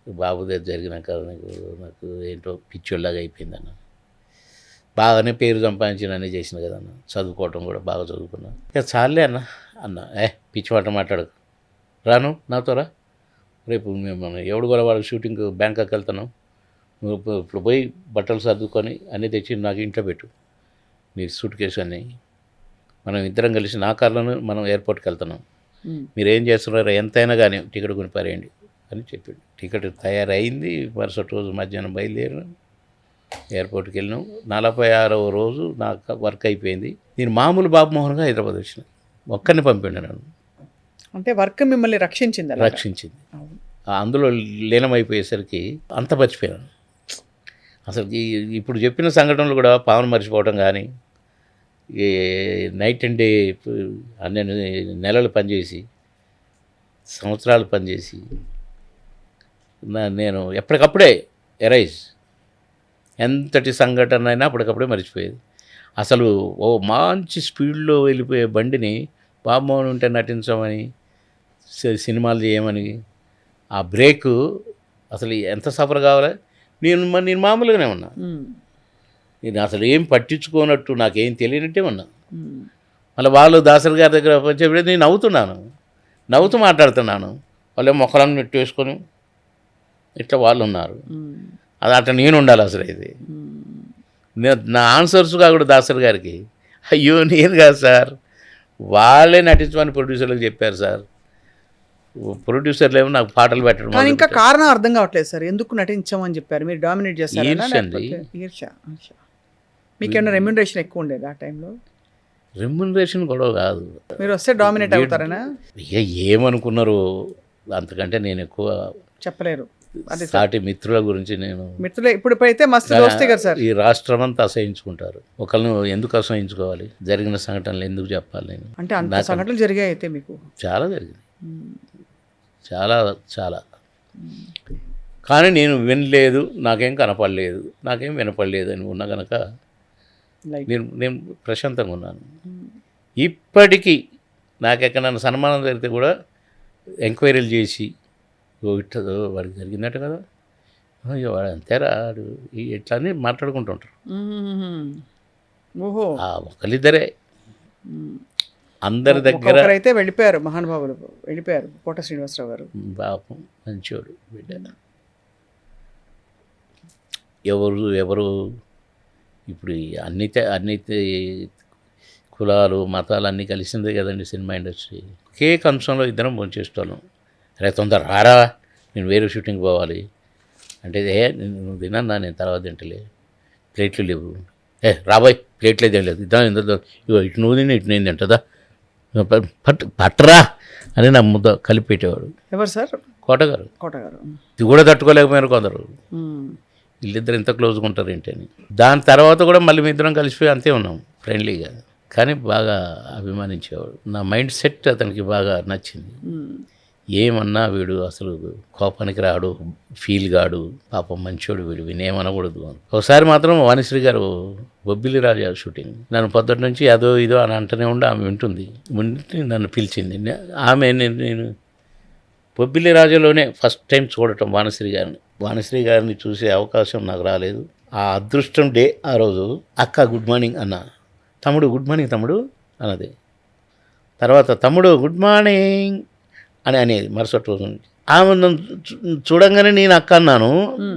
బాబు దగ్గర జరిగినాక నాకు ఏంటో పిచ్చోళ్ళలాగా అయిపోయిందన్న. బాగానే పేరు సంపాదించి అన్నీ చేసిన కదన్న, చదువుకోవటం కూడా బాగా చదువుకున్నా. ఇక చాలే అన్న పిచ్చిమాట మాట్లాడకు, రాను నాతో రా, రేపు మేము ఎవడు కూడా వాళ్ళ షూటింగ్ బ్యాంకాక్ వెళ్తున్నాం, నువ్వు ఇప్పుడు పోయి బట్టలు సర్దుకొని అన్నీ తెచ్చి నాకు ఇంట్లో పెట్టు, నీ సూట్ కేసు అన్నీ, మనం ఇద్దరం కలిసి నా కార్లోనే మనం ఎయిర్పోర్ట్కి వెళ్తున్నాం, మీరు ఏం చేస్తున్నారో ఎంతైనా కానీ టికెట్ కొని పారేయండి అని చెప్పాడు. టికెట్ తయారైంది. మరుసటి రోజు మధ్యాహ్నం బయలుదేరినాం, ఎయిర్పోర్ట్కి వెళ్ళినాం. 46వ రోజు నాకు వర్క్ అయిపోయింది. నేను మామూలు బాబుమోహన్గా హైదరాబాద్ వచ్చిన, ఒక్కరిని పంపిండు నన్ను. అంటే వర్క్ మిమ్మల్ని రక్షించింది. అందులో లీనమైపోయేసరికి అంత మర్చిపోయాను. అసలు ఇప్పుడు చెప్పిన సంఘటనలు కూడా పావన మర్చిపోవటం కానీ, నైట్ అండ్ డే 12 నెలలు పనిచేసి, సంవత్సరాలు పనిచేసి నేను ఎప్పటికప్పుడే ఎరైజ్, ఎంతటి సంఘటన అయినా అప్పటికప్పుడే మర్చిపోయేది. అసలు ఓ మంచి స్పీడ్లో వెళ్ళిపోయే బండిని బాబుమోహన్ ఉంటే నటించమని సినిమాలు చేయమని ఆ బ్రేకు అసలు ఎంత సఫర్ కావాలి. నేను మామూలుగానే ఉన్నా, నేను అసలు ఏం పట్టించుకోనట్టు నాకేం తెలియనట్టే ఉన్నా. మళ్ళీ వాళ్ళు దాసరి గారి దగ్గర వచ్చేప్పుడు నేను నవ్వుతూ మాట్లాడుతున్నాను. వాళ్ళు మొక్కలను నెట్టు వేసుకొని ఇట్లా వాళ్ళు ఉన్నారు. అది అట్లా నేను ఉండాలి అసలు. ఇది నా ఆన్సర్స్గా కూడా దాసరి గారికి అయ్యో నేను కాదు సార్, వాళ్ళే నటించమని ప్రొడ్యూసర్లకు చెప్పారు సార్. ప్రొడ్యూసర్లు ఏమో నాకు పాటలు పెట్టడం. కానీ ఇంకా కారణం అర్థం కావట్లేదు సార్, ఎందుకు నటించామని చెప్పారు? మీరు డామినేట్ చేస్తారు. ఈర్ష్య. మీకేమన్నా రెమ్యూనరేషన్ ఎక్కువ ఉండేది ఆ టైంలో? రెమ్యునరేషన్ గొడవ కాదు, మీరు వస్తే డామినేట్ అవుతారనా? ఇక ఏమనుకున్నారు అంతకంటే నేను ఎక్కువ చెప్పలేరు. అదే సాటి మిత్రుల గురించి నేను మిత్రులే ఇప్పుడైతే మస్తు దోస్తే కదా సార్. ఈ రాష్ట్రం అంతా అసహించుకుంటారు. ఒకళ్ళను ఎందుకు అసహించుకోవాలి? జరిగిన సంఘటనలు ఎందుకు చెప్పాలి నేను? అంటే అంత సంఘటనలు జరిగాయి అయితే మీకు? చాలా జరిగింది, చాలా చాలా. కానీ నేను వినలేదు, నాకేం కనపడలేదు, నాకేం వినపడలేదు అని ఉన్నా కనుక నేను ప్రశాంతంగా ఉన్నాను. ఇప్పటికీ నాకెక్కడన్నా సన్మానం జరిగితే కూడా ఎంక్వైరీలు చేసి ఇట్లా వాడికి జరిగిందట కదా, అయ్యో వాడు అంతేరా ఇట్లా అని మాట్లాడుకుంటుంటారు. ఓహో, ఒకరిద్దరే అందరి దగ్గర అయితే వెళ్ళిపోయారు మహానుభావులు, వెళ్ళిపోయారు. కోట శ్రీనివాసరావు గారు పాపం మంచివాడు బిడ్డ. ఎవరు ఇప్పుడు అన్ని కులాలు మతాలు అన్నీ కలిసిందే కదండి సినిమా ఇండస్ట్రీ. ఒకే కంచంలో ఇద్దరం భోంచేస్తాను. అరే తొందర రారా, నేను వేరే షూటింగ్ పోవాలి అంటే నువ్వు తినన్నా, నేను తర్వాత తింటలే, ప్లేట్లు లేవు, రాబోయ్ ప్లేట్లేదు ఏం లేదు, ఇద్దాం ఎంత ఇగో ఇటు నువ్వు తిని ఇటు నేను తింటుందా, పట్టరా అని నా ముద్ద కలిపి పెట్టేవాడు. ఎవరు సార్? కోటగారు. ఇది కూడా తట్టుకోలేకపోయారు కొందరు. వీళ్ళిద్దరు ఎంత క్లోజ్గా ఉంటారు ఏంటి అని. దాని తర్వాత కూడా మళ్ళీ మీ ఇద్దరం కలిసిపోయి అంతే ఉన్నాం ఫ్రెండ్లీగా. కానీ బాగా అభిమానించేవాడు. నా మైండ్ సెట్ అతనికి బాగా నచ్చింది. ఏమన్నా వీడు అసలు కోపానికి రాడు, ఫీల్ కాడు, పాపం మంచోడు వీడు, వినేమనకూడదు. ఒకసారి మాత్రం వాణిశ్రీ గారు బొబ్బిలి రాజా షూటింగ్, నన్ను పొద్దుటి నుంచి అదో ఇదో అని అంటూనే ఉండి ఆమె వింటుంది. నన్ను పిలిచింది. ఆమె నేను బొబ్బిలి రాజాలోనే ఫస్ట్ టైం చూడటం వాణిశ్రీ గారిని చూసే అవకాశం నాకు రాలేదు. ఆ అదృష్టం డే ఆ రోజు. అక్క గుడ్ మార్నింగ్ అన్న, తమ్ముడు గుడ్ మార్నింగ్ తమ్ముడు అన్నది. తర్వాత తమ్ముడు గుడ్ మార్నింగ్ అని అనేది మరుసటి రోజు నుంచి. ఆమె నన్ను చూడంగానే నేను అక్క అన్నాను,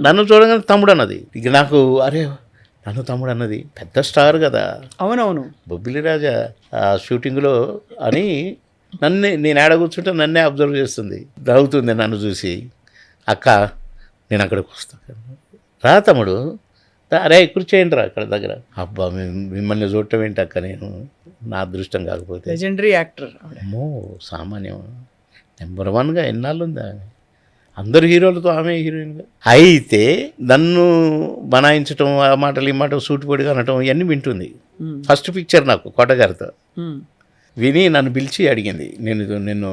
నన్ను చూడంగానే తమ్ముడు అన్నది. ఇక నాకు అరే నన్ను తమ్ముడు అన్నది, పెద్ద స్టార్ కదా. అవునవును, బొబ్బిలి రాజా ఆ షూటింగ్లో అని నేను ఆడ కూర్చుంటే నన్నే అబ్జర్వ్ చేస్తుంది, నవ్వుతుంది నన్ను చూసి. అక్క నేను అక్కడికి వస్తాను, రా తమ్ముడు, అరే కూర్చోయండి రా అక్కడ దగ్గర. అబ్బా మిమ్మల్ని చూడటం ఏంటి అక్క, నేను నా అదృష్టం కాకపోతే. Legendary actor. అమ్మో సామాన్యం. నెంబర్ 1గా ఎన్నాళ్ళు ఉందా, అందరు హీరోలతో ఆమె హీరోయిన్గా. అయితే నన్ను బనాయించటం, ఆ మాటలు ఈ మాట సూటిపొడిగా అనటం ఇవన్నీ వింటుంది. ఫస్ట్ పిక్చర్ నాకు కోటగారితో. విని నన్ను పిలిచి అడిగింది, నిన్ను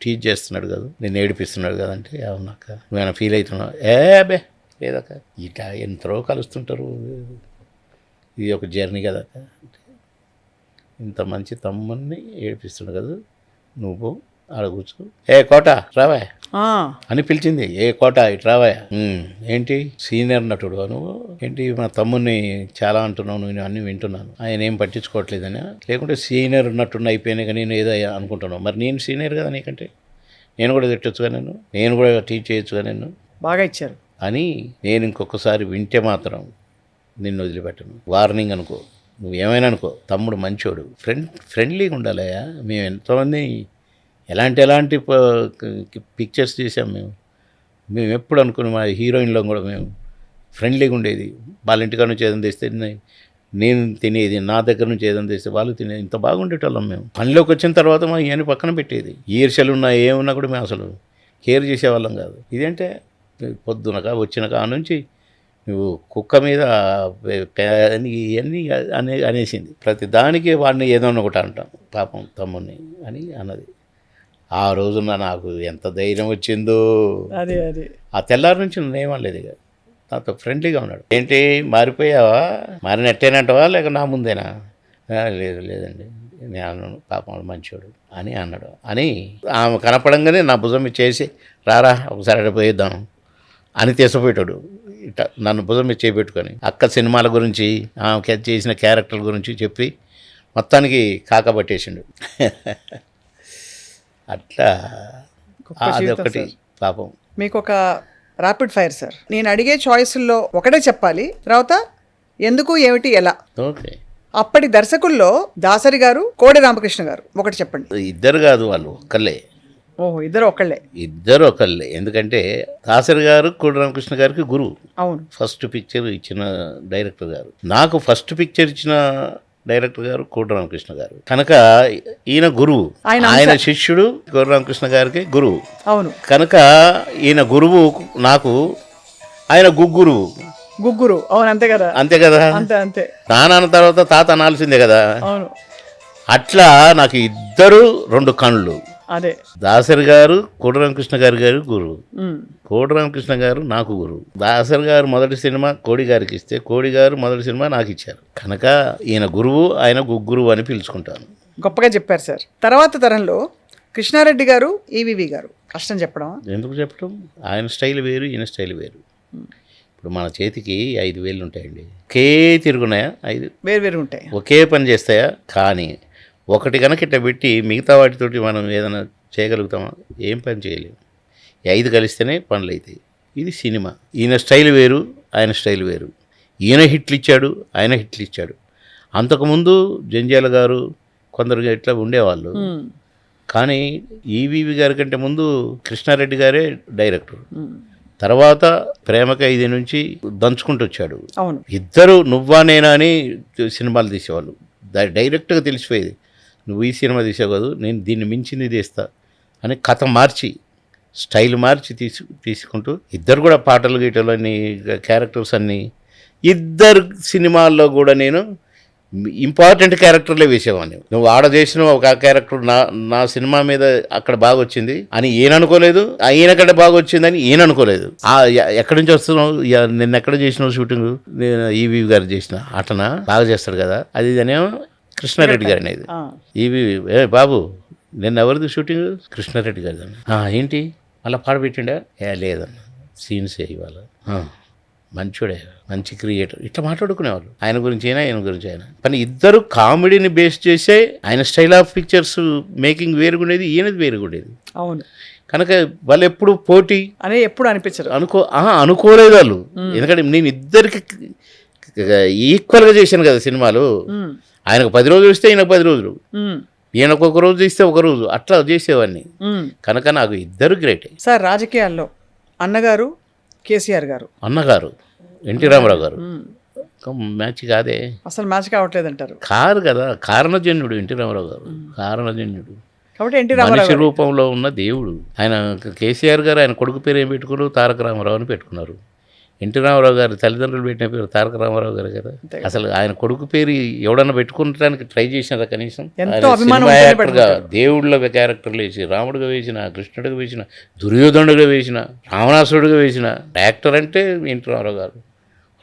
టీచ్ చేస్తున్నాడు కదా, నేను ఏడిపిస్తున్నాడు కదా అంటే, అవునక్క నువ్వేమైనా ఫీల్ అవుతున్నావు? బే లేదక్క, ఇట ఎంతరో కలుస్తుంటారు, ఇది ఒక జర్నీ కదక్క, ఇంత మంచి తమ్ముడిని ఏడిపిస్తున్నాడు కదా, నువ్వు ఆడ కూర్చో, కోట రావా అని పిలిచింది. కోట ఇటు రావా, ఏంటి సీనియర్ నటుడు నువ్వు ఏంటి, మా తమ్ముడిని చాలా అంటున్నావు, నేను అన్నీ వింటున్నాను, ఆయన ఏం పట్టించుకోవట్లేదని, లేకుంటే సీనియర్ నటుడిని అయిపోయినాయి కానీ నేను ఏదో అనుకుంటున్నాను, మరి నేను సీనియర్ కదా నీకంటే, నేను కూడా తిట్టొచ్చుగా, నేను కూడా టీచ్ చేయొచ్చుగా, నేను బాగా ఇచ్చారు అని. నేను ఇంకొకసారి వింటే మాత్రం నిన్ను వదిలిపెట్టను, వార్నింగ్ అనుకో, నువ్వు ఏమైనా అనుకో, తమ్ముడు మంచోడు, ఫ్రెండ్లీగా ఉండాలయ్యా. మేము ఎంతోమంది ఎలాంటి పిక్చర్స్ చేసాం మేము ఎప్పుడు అనుకుని మా హీరోయిన్లో కూడా మేము ఫ్రెండ్లీగా ఉండేది. వాళ్ళ ఇంటికాడ నుంచి ఏదైనా తెస్తే నేను తినేది, నా దగ్గర నుంచి ఏదైనా తెస్తే వాళ్ళు తినేది, ఇంత బాగుండేటోళ్ళం మేము. పనిలోకి వచ్చిన తర్వాత మా ఇవన్నీ పక్కన పెట్టేది, ఈర్ష్యలు ఉన్నా ఏమున్నా కూడా మేము అసలు కేర్ చేసేవాళ్ళం కాదు. ఇదంటే పొద్దునక వచ్చినక ఆ నుంచి నువ్వు కుక్క మీద ఇవన్నీ అనేసింది. ప్రతి దానికి వాడిని ఏదో ఒకటి అంటాం, పాపం తమ్ముడిని అని అన్నది. ఆ రోజున నాకు ఎంత ధైర్యం వచ్చిందో. అదే ఆ తెల్లారి నుంచి నన్ను ఏమనలేదు, ఇక నాతో ఫ్రెండ్లీగా ఉన్నాడు. ఏంటి మారిపోయావా, మారినట్టేనంటావా లేక నా ముందేనా? లేదు లేదండి నేను అన్నాను, పాపం వాడు మంచోడు అని అన్నాడు. అని ఆమె కనపడంగానే నా భుజం మీద చేసి రారా ఒకసారి అక్కడ పోయిద్దాం అని తీసుకుపోయాడు. ఇట్లా నన్ను భుజం మీద చేపెట్టుకొని అక్క సినిమాల గురించి ఆమె చేసిన క్యారెక్టర్ల గురించి చెప్పి మొత్తానికి కాకపట్టేసిండు. అట్లా గొప్ప జీవితం అదొకటి సార్. పాపం. మీకు ఒక ర్యాపిడ్ ఫైర్ సార్. నేను అడిగే చాయిస్ల్లో ఒకటే చెప్పాలి, తర్వాత ఎందుకు ఏమిటి ఎలా. ఓకే. అప్పటి దర్శకుల్లో దాసరి గారు, కోడి రామకృష్ణ గారు, ఒకటి చెప్పండి. ఇద్దరు కాదు, వాళ్ళు ఒక్కళ్ళే. ఓహో, ఇద్దరు ఒకళ్ళే. ఇద్దరు ఒకళ్ళే. ఎందుకంటే దాసరి గారు కోడి రామకృష్ణ గారికి గురువు. అవును. ఫస్ట్ పిక్చర్ ఇచ్చిన డైరెక్టర్ గారు. నాకు ఫస్ట్ పిక్చర్ ఇచ్చిన డైరెక్టర్ గారు కోడి రామకృష్ణ గారు. కనుక ఈయన గురువు, ఆయన శిష్యుడు కోడి రామకృష్ణ గారికి గురువు. అవును. కనుక ఈయన గురువు నాకు, ఆయన గుగ్గురువు. గుగ్గురు. అవును, అంతే కదా. అంతే కదా. అంతే అంతే. నాన్న తర్వాత తాత అనాల్సిందే కదా. అవును. అట్లా నాకు ఇద్దరు రెండు కళ్ళు. అదే దాసరి గారు కోడి రామకృష్ణ గారు గురువు, ఉమ్. కోడి రామకృష్ణ గారు నాకు గురువు. దాసరి గారు మొదటి సినిమా కోడి గారికి ఇస్తే కోడి గారు మొదటి సినిమా నాకు ఇచ్చారు. కనుక ఈయన గురువు, ఆయన గురువు అని పిలుచుకుంటాను. గొప్పగా చెప్పారు సార్. తర్వాత తరంలో కృష్ణారెడ్డి గారు, ఈవీవి గారు. కష్టం చెప్పడం. ఎందుకు చెప్పడం? ఆయన స్టైల్ వేరు, ఈయన స్టైల్ వేరు. ఇప్పుడు మన చేతికి 5 వేళ్ళు ఉంటాయండి, ఒకే తిరుగున్నాయా? 5 వేరు వేరు ఉంటాయి. ఒకే పని చేస్తాయా? కానీ ఒకటి కనుక ఇట్లా పెట్టి మిగతా వాటితోటి మనం ఏదైనా చేయగలుగుతామా? ఏం పని చేయలేము. 5 కలిస్తేనే పనులు అవుతాయి. ఇది సినిమా. ఈయన స్టైల్ వేరు, ఆయన స్టైల్ వేరు. ఈయన హిట్లు ఇచ్చాడు, ఆయన హిట్లు ఇచ్చాడు. అంతకుముందు జంజాల గారు కొందరు ఇట్లా ఉండేవాళ్ళు. కానీ ఈవీవి గారి కంటే ముందు కృష్ణారెడ్డి గారే డైరెక్టర్. తర్వాత ప్రేమక ఇది నుంచి దంచుకుంటూ వచ్చాడు. అవును. ఇద్దరు నువ్వా నేనా అని సినిమాలు తీసేవాళ్ళు. డైరెక్ట్గా తెలిసిపోయేది, నువ్వు ఈ సినిమా తీసావు కాదు, నేను దీన్ని మించింది తీస్తా అని కథ మార్చి స్టైల్ మార్చి తీసుకుంటూ ఇద్దరు కూడా పాటలు గీటలు అన్ని క్యారెక్టర్స్ అన్నీ ఇద్దరు సినిమాల్లో కూడా నేను ఇంపార్టెంట్ క్యారెక్టర్లే వేసేవాడిని. నువ్వు ఆడ చేసిన ఒక క్యారెక్టర్ నా సినిమా మీద అక్కడ బాగా వచ్చింది అని ఈయన అనుకోలేదు, ఈయన కంటే బాగా వచ్చిందని ఈయన అనుకోలేదు. ఎక్కడి నుంచి వస్తున్నావు, నిన్న ఎక్కడ చేసినావు షూటింగ్? నేను ఈవీ గారు చేసిన అటనా బాగా చేస్తాడు కదా అది. ఇదనేమో కృష్ణారెడ్డి గారి అనేది. ఈవీ బాబు నిన్న ఎవరిది షూటింగ్? కృష్ణారెడ్డి గారిది. ఏంటి అలా పాడబెట్టిండా? లేదన్న, సీన్స్ ఇవాళ. మంచోడే, మంచి క్రియేటర్. ఇట్లా మాట్లాడుకునేవాళ్ళు ఆయన గురించి అయినా ఈయన గురించి అయినా. కానీ ఇద్దరు కామెడీని బేస్ చేసే ఆయన స్టైల్ ఆఫ్ పిక్చర్స్ మేకింగ్ వేరుగుండేది, ఈయనది వేరుగుండేది. అవును. కనుక వాళ్ళు ఎప్పుడు పోటీ అని ఎప్పుడు అనిపించరు. అనుకోలేదు వాళ్ళు. ఎందుకంటే నేను ఇద్దరికి ఈక్వల్గా చేశాను కదా సినిమాలు. ఆయనకు 10 రోజులు ఇస్తే ఈయనకు 10 రోజులు, ఈయనకు ఒక రోజు ఇస్తే ఒక రోజు, అట్లా చేసేవాడిని. కనుక నాకు ఇద్దరు గ్రేటే. సార్ రాజకీయాల్లో అన్నగారు కేసీఆర్ గారు, అన్నగారు ఎన్టీ రామారావు గారు మ్యాచ్ కాదే, అసలు మ్యాచ్ కావట్లేదు అంటారు. కారు కదా, కారణజన్యుడు ఎన్టీ రామారావు గారు. కారణజన్యుడు కాబట్టి ఎన్టీ రామారావు మనిషి రూపంలో ఉన్న దేవుడు ఆయన. కేసీఆర్ గారు ఆయన కొడుకు పేరు ఏం పెట్టుకున్నారు? తారక రామారావు అని పెట్టుకున్నారు. ఎన్టీ రామారావు గారి తల్లిదండ్రులు పెట్టిన పేరు తారక రామారావు గారు కదా. అసలు ఆయన కొడుకు పేరు ఎవడన్నా పెట్టుకోవడానికి ట్రై చేసినారా కనీసం? దేవుళ్ళ క్యారెక్టర్లు వేసి, రాముడిగా వేసిన, కృష్ణుడిగా వేసిన, దుర్యోధనుడిగా వేసిన, రావణాసురుడిగా వేసిన యాక్టర్ అంటే ఎన్టీ రామారావు గారు.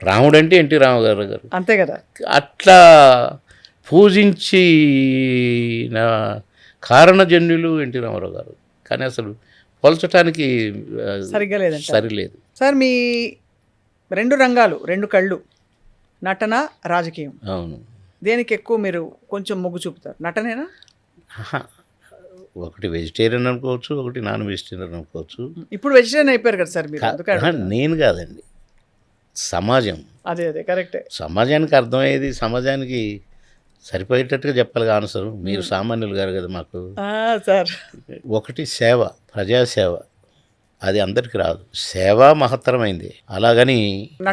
రాముడు అంటే ఎన్టీ రామారావు గారు. అంతే కదా. అట్లా పూజించి కారణజన్యులు ఎన్టీ రామారావు గారు. కానీ అసలు పోల్చడానికి సరిలేదు. సార్ మీ 2 రంగాలు, 2 కళ్ళు, నటన, రాజకీయం. అవును. దేనికి ఎక్కువ మీరు కొంచెం మొగ్గు చూపుతారు? నటనేనా? ఒకటి వెజిటేరియన్ అనుకోవచ్చు, ఒకటి నాన్ వెజిటేరియన్ అనుకోవచ్చు. ఇప్పుడు వెజిటేరియన్ అయిపోయారు కదా సార్ మీరు. నేను కాదండి, సమాజం. అదే కరెక్టే. సమాజానికి అర్థమయ్యేది, సమాజానికి సరిపోయేటట్టుగా చెప్పాలి ఆన్సర్. మీరు సామాన్యులు గారు కదా మాకు. సార్ ఒకటి సేవ, ప్రజాసేవ. అది అందరికి రాదు. సేవ మహత్తరమైంది. అలాగని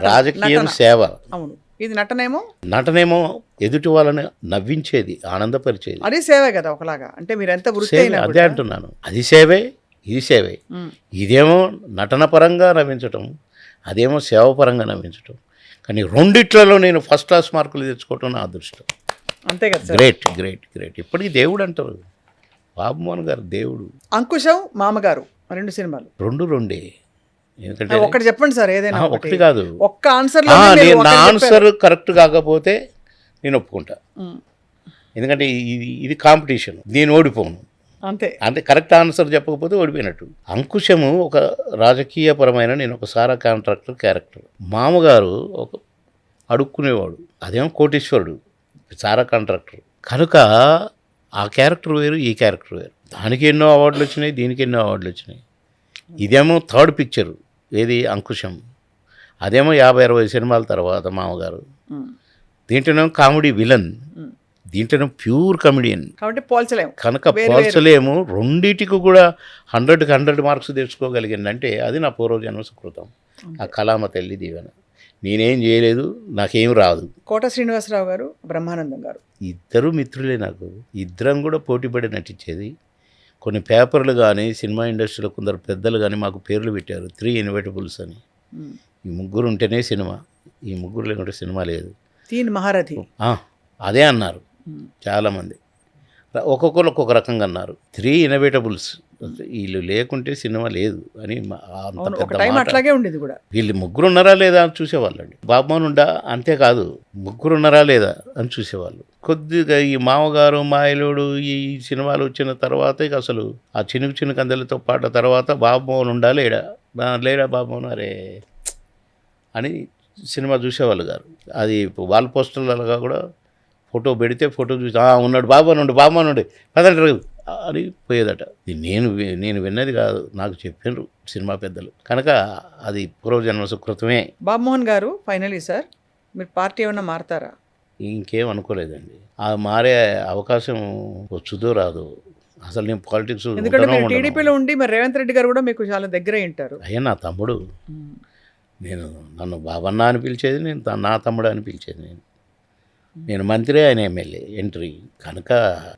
రాజకీయం సేవ. అవును. ఇది నటనేమో ఎదుటి వాళ్ళని నవ్వించేది, ఆనందపరిచేది. అది సేవే కదా ఒకలాగా. అంటే మీరు ఎంత వృత్తి అయినా అదే అంటున్నాను. అది సేవే, ఇది సేవే. ఇదేమో నటన పరంగా నవ్వించటం, అదేమో సేవ పరంగా నవ్వించటం. కానీ రెండిట్లలో నేను ఫస్ట్ క్లాస్ మార్కులు తెచ్చుకోవటం నా అదృష్టం. అంతే కదా. Great great great. ఇప్పటికీ దేవుడు అంటారు. బాబుమోహన్ గారు దేవుడు. అంకుశం, మామగారు 2 సినిమాలు. రెండే. ఎందుకంటే ఒకటి చెప్పండి సార్, ఏదైనా ఒకటి కాదు, ఒక్క ఆన్సర్ నా ఆన్సర్ కరెక్ట్ కాకపోతే నేను ఒప్పుకుంటా. ఎందుకంటే ఇది కాంపిటీషన్, నేను ఓడిపోను. అంతే. అంటే కరెక్ట్ ఆన్సర్ చెప్పకపోతే ఓడిపోయినట్టు. అంకుశము ఒక రాజకీయపరమైన, నేను ఒక సారా కాంట్రాక్టర్ క్యారెక్టర్. మామగారు ఒక అడుక్కునేవాడు, అదేమో కోటీశ్వరుడు, సారా కాంట్రాక్టర్. కనుక ఆ క్యారెక్టర్ వేరు, ఈ క్యారెక్టర్ వేరు. దానికి ఎన్నో అవార్డులు వచ్చినాయి, దీనికి ఎన్నో అవార్డులు వచ్చినాయి. ఇదేమో థర్డ్ పిక్చర్, ఏది అంకుశం. అదేమో 50-60 సినిమాల తర్వాత మామగారు. దీంట్లోనేమో కామెడీ విలన్, దీంట్లో ప్యూర్ కమెడియన్. కాబట్టి పోల్చలేము. కనుక పోల్చలేము. రెండింటికి కూడా 100కి 100 మార్క్స్ తెచ్చుకోగలిగింది అంటే అది నా పూర్వజన్మ సుకృతం. ఆ కళామ తల్లి దీవెన. నేనేం చేయలేదు, నాకేం రాదు. కోట శ్రీనివాసరావు గారు, బ్రహ్మానందం గారు ఇద్దరు మిత్రులే నాకు. ఇద్దరం కూడా పోటీపడి నటించేది. కొన్ని పేపర్లు కానీ సినిమా ఇండస్ట్రీలో కొందరు పెద్దలు కానీ మాకు పేర్లు పెట్టారు, 3 ఇన్వైటబుల్స్ అని. ఈ ముగ్గురు ఉంటేనే సినిమా, ఈ ముగ్గురు లేకుంటే సినిమా లేదు. 3 మహారథి అదే అన్నారు చాలామంది. ఒక్కొక్కరు ఒక్కొక్క రకంగా అన్నారు. 3 ఇన్నోవేటబుల్స్, వీళ్ళు లేకుంటే సినిమా లేదు అని. అంత ఒక టైం అట్లాగే ఉండేది కూడా. వీళ్ళు ముగ్గురు ఉన్నారా లేదా అని చూసేవాళ్ళండి. బాబుమోహన్ ఉండా, అంతేకాదు ముగ్గురు ఉన్నారా లేదా అని చూసేవాళ్ళు. కొద్దిగా ఈ మామగారు, మాయలుడు ఈ సినిమాలు వచ్చిన తర్వాత ఇక అసలు ఆ చినుకు చినుకు అందరితో పాట తర్వాత బాబుమోహన్ ఉండా లేడా, లేడా బాబుమోహన్ అరే అని సినిమా చూసేవాళ్ళు గారు. అది వాల్ పోస్టర్లుగా కూడా ఫోటో పెడితే ఫోటో చూసి ఉన్నాడు బాబుమోహన్ ఉండి పదండి అని పోయేదట. నేను విన్నది కాదు, నాకు చెప్పినారు సినిమా పెద్దలు. కనుక అది పూర్వజన్మ సుకృతమే. బాబుమోహన్ గారు, ఫైనలీ సార్ మీరు పార్టీ ఏమన్నా మారుతారా? ఇంకేం అనుకోలేదండి. ఆ మారే అవకాశం వచ్చుదో రాదు. అసలు నేను పాలిటిక్స్ ఎందుకంటే మీరు టీడీపీలో ఉండి మరి రేవంత్ రెడ్డి గారు కూడా మీకు చాలా దగ్గర ఉంటారు. అయ్యా నా తమ్ముడు, నన్ను బాబన్న అని పిలిచేది, నేను నా తమ్ముడు అని పిలిచేది. నేను మంత్రి, ఆయన ఎమ్మెల్యే ఎంట్రీ. కనుక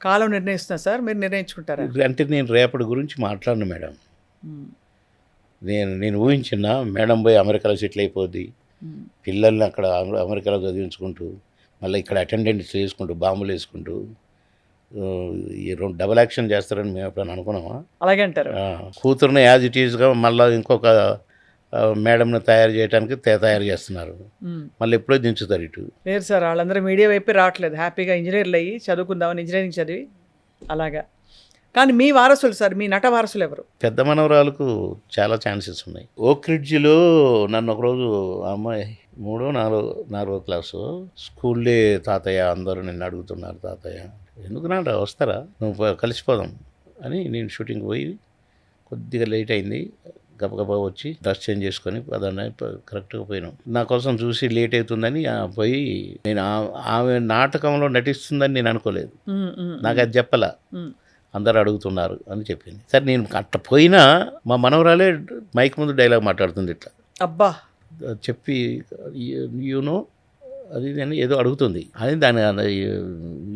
కాలం నిర్ణయిస్తున్నా సార్, మీరు నిర్ణయించుకుంటారా? అంటే నేను రేపటి గురించి మాట్లాడను మేడం. నేను ఊహించిన మేడం పోయి అమెరికాలో సెటిల్ అయిపోద్ది, పిల్లల్ని అక్కడ అమెరికాలో చదివించుకుంటూ మళ్ళీ ఇక్కడ అటెండెంట్స్ వేసుకుంటూ బాంబులు వేసుకుంటూ ఈ 2 డబుల్ యాక్షన్ చేస్తారని మేము ఎప్పుడైనా అనుకున్నామా? అలాగే అంటారు. కూతురుని యాజ్ ఇట్ ఈజ్గా మళ్ళీ ఇంకొక మేడంను తయారు చేయడానికి తయారు చేస్తున్నారు, మళ్ళీ ఎప్పుడో దించుతారు ఇటు. లేదు సార్, వాళ్ళందరూ మీడియా వైపే రావట్లేదు, హ్యాపీగా ఇంజనీర్లు అయ్యి చదువుకుందామని ఇంజనీరింగ్ చదివి అలాగా. కానీ మీ వారసులు సార్, మీ నట వారసులు ఎవరు? పెద్ద మనవరాలకు చాలా ఛాన్సెస్ ఉన్నాయి. ఓక్ రిడ్జ్లో నన్ను ఒకరోజు అమ్మాయి 3-4 క్లాసు స్కూల్లే తాతయ్య అందరూ నిన్ను అడుగుతున్నారు, తాతయ్య ఎందుకు నాట వస్తారా, నువ్వు కలిసిపోదాం అని. నేను షూటింగ్కి పోయి కొద్దిగా లేట్ అయింది, గబగబా వచ్చి డ్రెస్ చేంజ్ చేసుకొని పదాన్ని కరెక్ట్గా పోయినాం. నా కోసం చూసి లేట్ అవుతుందని పోయి, నేను ఆమె నాటకంలో నటిస్తుందని నేను అనుకోలేదు, నాకు అది చెప్పలా, అందరు అడుగుతున్నారు అని చెప్పింది. సరే నేను అట్లా పోయినా మా మనవరాలే మైక్ ముందు డైలాగ్ మాట్లాడుతుంది ఇట్లా. అబ్బా చెప్పి యూనో అది అని ఏదో అడుగుతుంది, అది దాని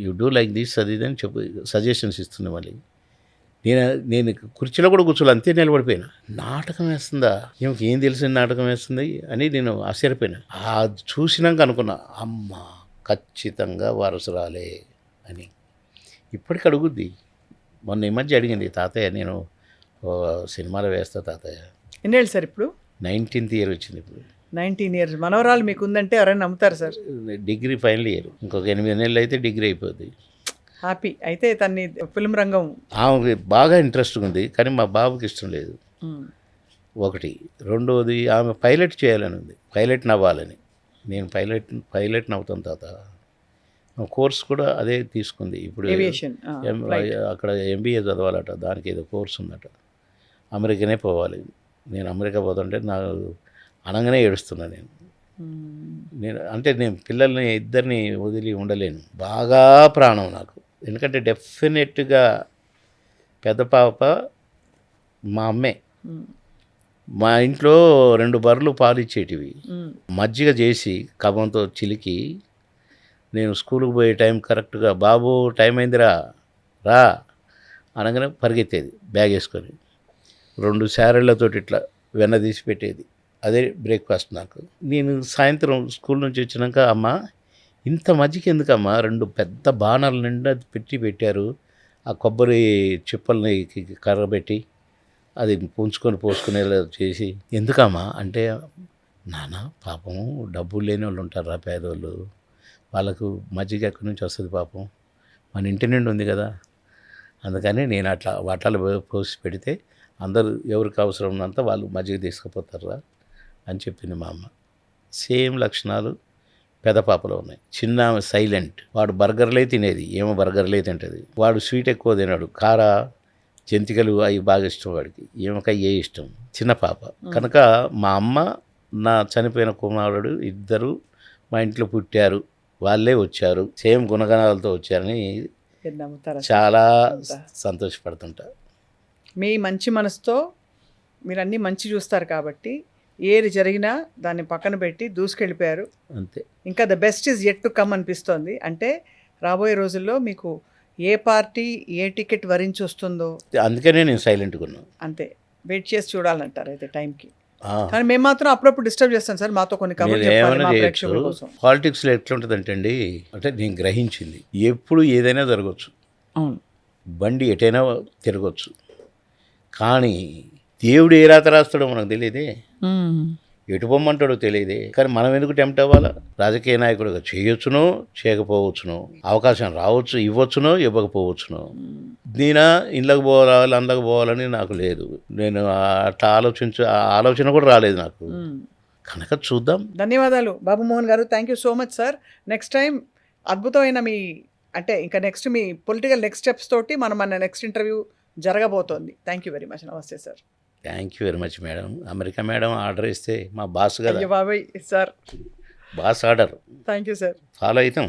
యూ డూ లైక్ దిస్ అది అని చెప్పి సజెషన్స్ ఇస్తుంది. మళ్ళీ నేను కుర్చీలో కూడా కూర్చోలే, అంతే నిలబడిపోయినా. నాటకం వేస్తుందా, ఏం తెలిసిన నాటకం వేస్తుంది అని నేను ఆశ్చర్యపోయినా. అది చూసినాక అనుకున్నా, అమ్మ ఖచ్చితంగా వారసురాలే అని. ఇప్పటికి అడుగుద్ది. మొన్న ఈ మధ్య అడిగింది, తాతయ్య నేను సినిమాలో వేస్తా తాతయ్య. ఎన్నేళ్ళు సార్ ఇప్పుడు? 19th ఇయర్ వచ్చింది ఇప్పుడు. 19 years మనవరాలు మీకు ఉందంటే ఎవరైనా నమ్ముతారు సార్? డిగ్రీ ఫైనల్ ఇయర్, ఇంకొక 8 నెలలు అయితే డిగ్రీ అయిపోద్ది. హ్యాపీ. అయితే తన్ని ఫిల్మ్ రంగం ఆమెకి బాగా ఇంట్రెస్ట్ ఉంది, కానీ మా బాబుకి ఇష్టం లేదు. ఒకటి. రెండవది ఆమె పైలట్ చేయాలని ఉంది, పైలట్ నవ్వాలని. నేను పైలట్ నవ్వుతాను తాత. కోర్స్ కూడా అదే తీసుకుంది ఇప్పుడు. అక్కడ MBA చదవాలట, దానికి ఏదో కోర్స్ ఉందట. అమెరికానే పోవాలి. నేను అమెరికా పోతుంటే నాకు అనగానే ఏడుస్తున్నా. నేను పిల్లల్ని ఇద్దరిని వదిలి ఉండలేను, బాగా ప్రాణం నాకు. ఎందుకంటే డెఫినెట్గా పెద్ద పాప మా అమ్మే. మా ఇంట్లో 2 బర్రెలు పాలు ఇచ్చేటివి, మజ్జిగ చేసి కబంతో చిలికి నేను స్కూల్కి పోయే టైం కరెక్ట్గా బాబు టైం అయిందిరా రా అనగానే పరిగెత్తేది బ్యాగ్ వేసుకొని. 2 శారీలతో ఇట్లా వెన్న తీసి పెట్టేది, అదే బ్రేక్ఫాస్ట్ నాకు. నేను సాయంత్రం స్కూల్ నుంచి వచ్చినాక, అమ్మ ఇంత మజ్జిగ ఎందుకమ్మా, 2 పెద్ద బాణాల నిండా పెట్టారు, ఆ కొబ్బరి చిప్పల్ని కర్రబెట్టి అది పుంచుకొని పోసుకునేలా చేసి ఎందుకమ్మా అంటే, నాన్న పాపం డబ్బులు లేని వాళ్ళు ఉంటారు పేదోళ్ళు, వాళ్ళకు మజ్జిగ ఎక్కడి నుంచి వస్తుంది పాపం, మన ఇంటి నుండి ఉంది కదా, అందుకని నేను అట్లా వాటాలు పోసి పెడితే అందరూ ఎవరికి అవసరం ఉన్నంత వాళ్ళు మజ్జిగ తీసుకుపోతారా అని చెప్పింది మా అమ్మ. సేమ్ లక్షణాలు పెద్ద పాపలో ఉన్నాయి. చిన్న ఆమె సైలెంట్, వాడు బర్గర్లే తినేది, ఏమో బర్గర్లే తింటుంది, వాడు స్వీట్ ఎక్కువ తినాడు, కార జంతికలు అవి బాగా ఇష్టం వాడికి, ఏమక ఏ ఇష్టం, చిన్న పాప. కనుక మా అమ్మ నా చనిపోయిన కుమారుడు ఇద్దరు మా ఇంట్లో పుట్టారు, వాళ్ళే వచ్చారు, సేమ్ గుణగణాలతో వచ్చారని నమ్ముతారా? చాలా సంతోషపడుతుంటా. మీ మంచి మనసుతో మీరు అన్నీ మంచి చూస్తారు కాబట్టి ఏది జరిగినా దాన్ని పక్కన పెట్టి దూసుకెళ్ళిపోయారు. అంతే. ఇంకా the best is yet to come అనిపిస్తోంది. అంటే రాబోయే రోజుల్లో మీకు ఏ పార్టీ ఏ టికెట్ వరించి వస్తుందో అందుకనే నేను సైలెంట్గా ఉన్నాను. అంతే, వెయిట్ చేసి చూడాలంటారు అయితే టైంకి. కానీ మేము మాత్రం అప్పుడప్పుడు డిస్టర్బ్ చేస్తాం సార్, మాతో కొన్ని కబుర్లు చెప్పాలి ఏమైనా మా చేయొచ్చు. ప్రేక్షకుల కోసం. పాలిటిక్స్లో ఎట్లుంటుందంటే అండి, అంటే నేను గ్రహించింది ఎప్పుడు ఏదైనా జరగవచ్చు, అవును, బండి ఎటైనా తిరగచ్చు, కానీ దేవుడు ఏ రాత రాస్తాడో మనకు తెలియదే, ఎటు పొమ్మంటాడో తెలియదే. కానీ మనం ఎందుకు టెంప్ట్ అవ్వాలా? రాజకీయ నాయకుడిగా చేయొచ్చునో చేయకపోవచ్చునో, అవకాశం రావచ్చు, ఇవ్వచ్చునో ఇవ్వకపోవచ్చునో. నేనా ఇండ్లకు పోవాలి అందులోకి పోవాలని నాకు లేదు, నేను అట్లా ఆలోచన కూడా రాలేదు నాకు. కనుక చూద్దాం. ధన్యవాదాలు బాబు మోహన్ గారు, thank you so much sir. Next time అద్భుతమైన మీ అంటే ఇంకా నెక్స్ట్ మీ పొలిటికల్ నెక్స్ట్ స్టెప్స్ తోటి మన నెక్స్ట్ ఇంటర్వ్యూ జరగబోతోంది. Thank you very much. నమస్తే sir. Thank you very much madam. America madam order ఇస్తే మా బాస్ కదా, అయ్యో బాబాయ్ sir, boss order thank you sir. Follow అవుతాం.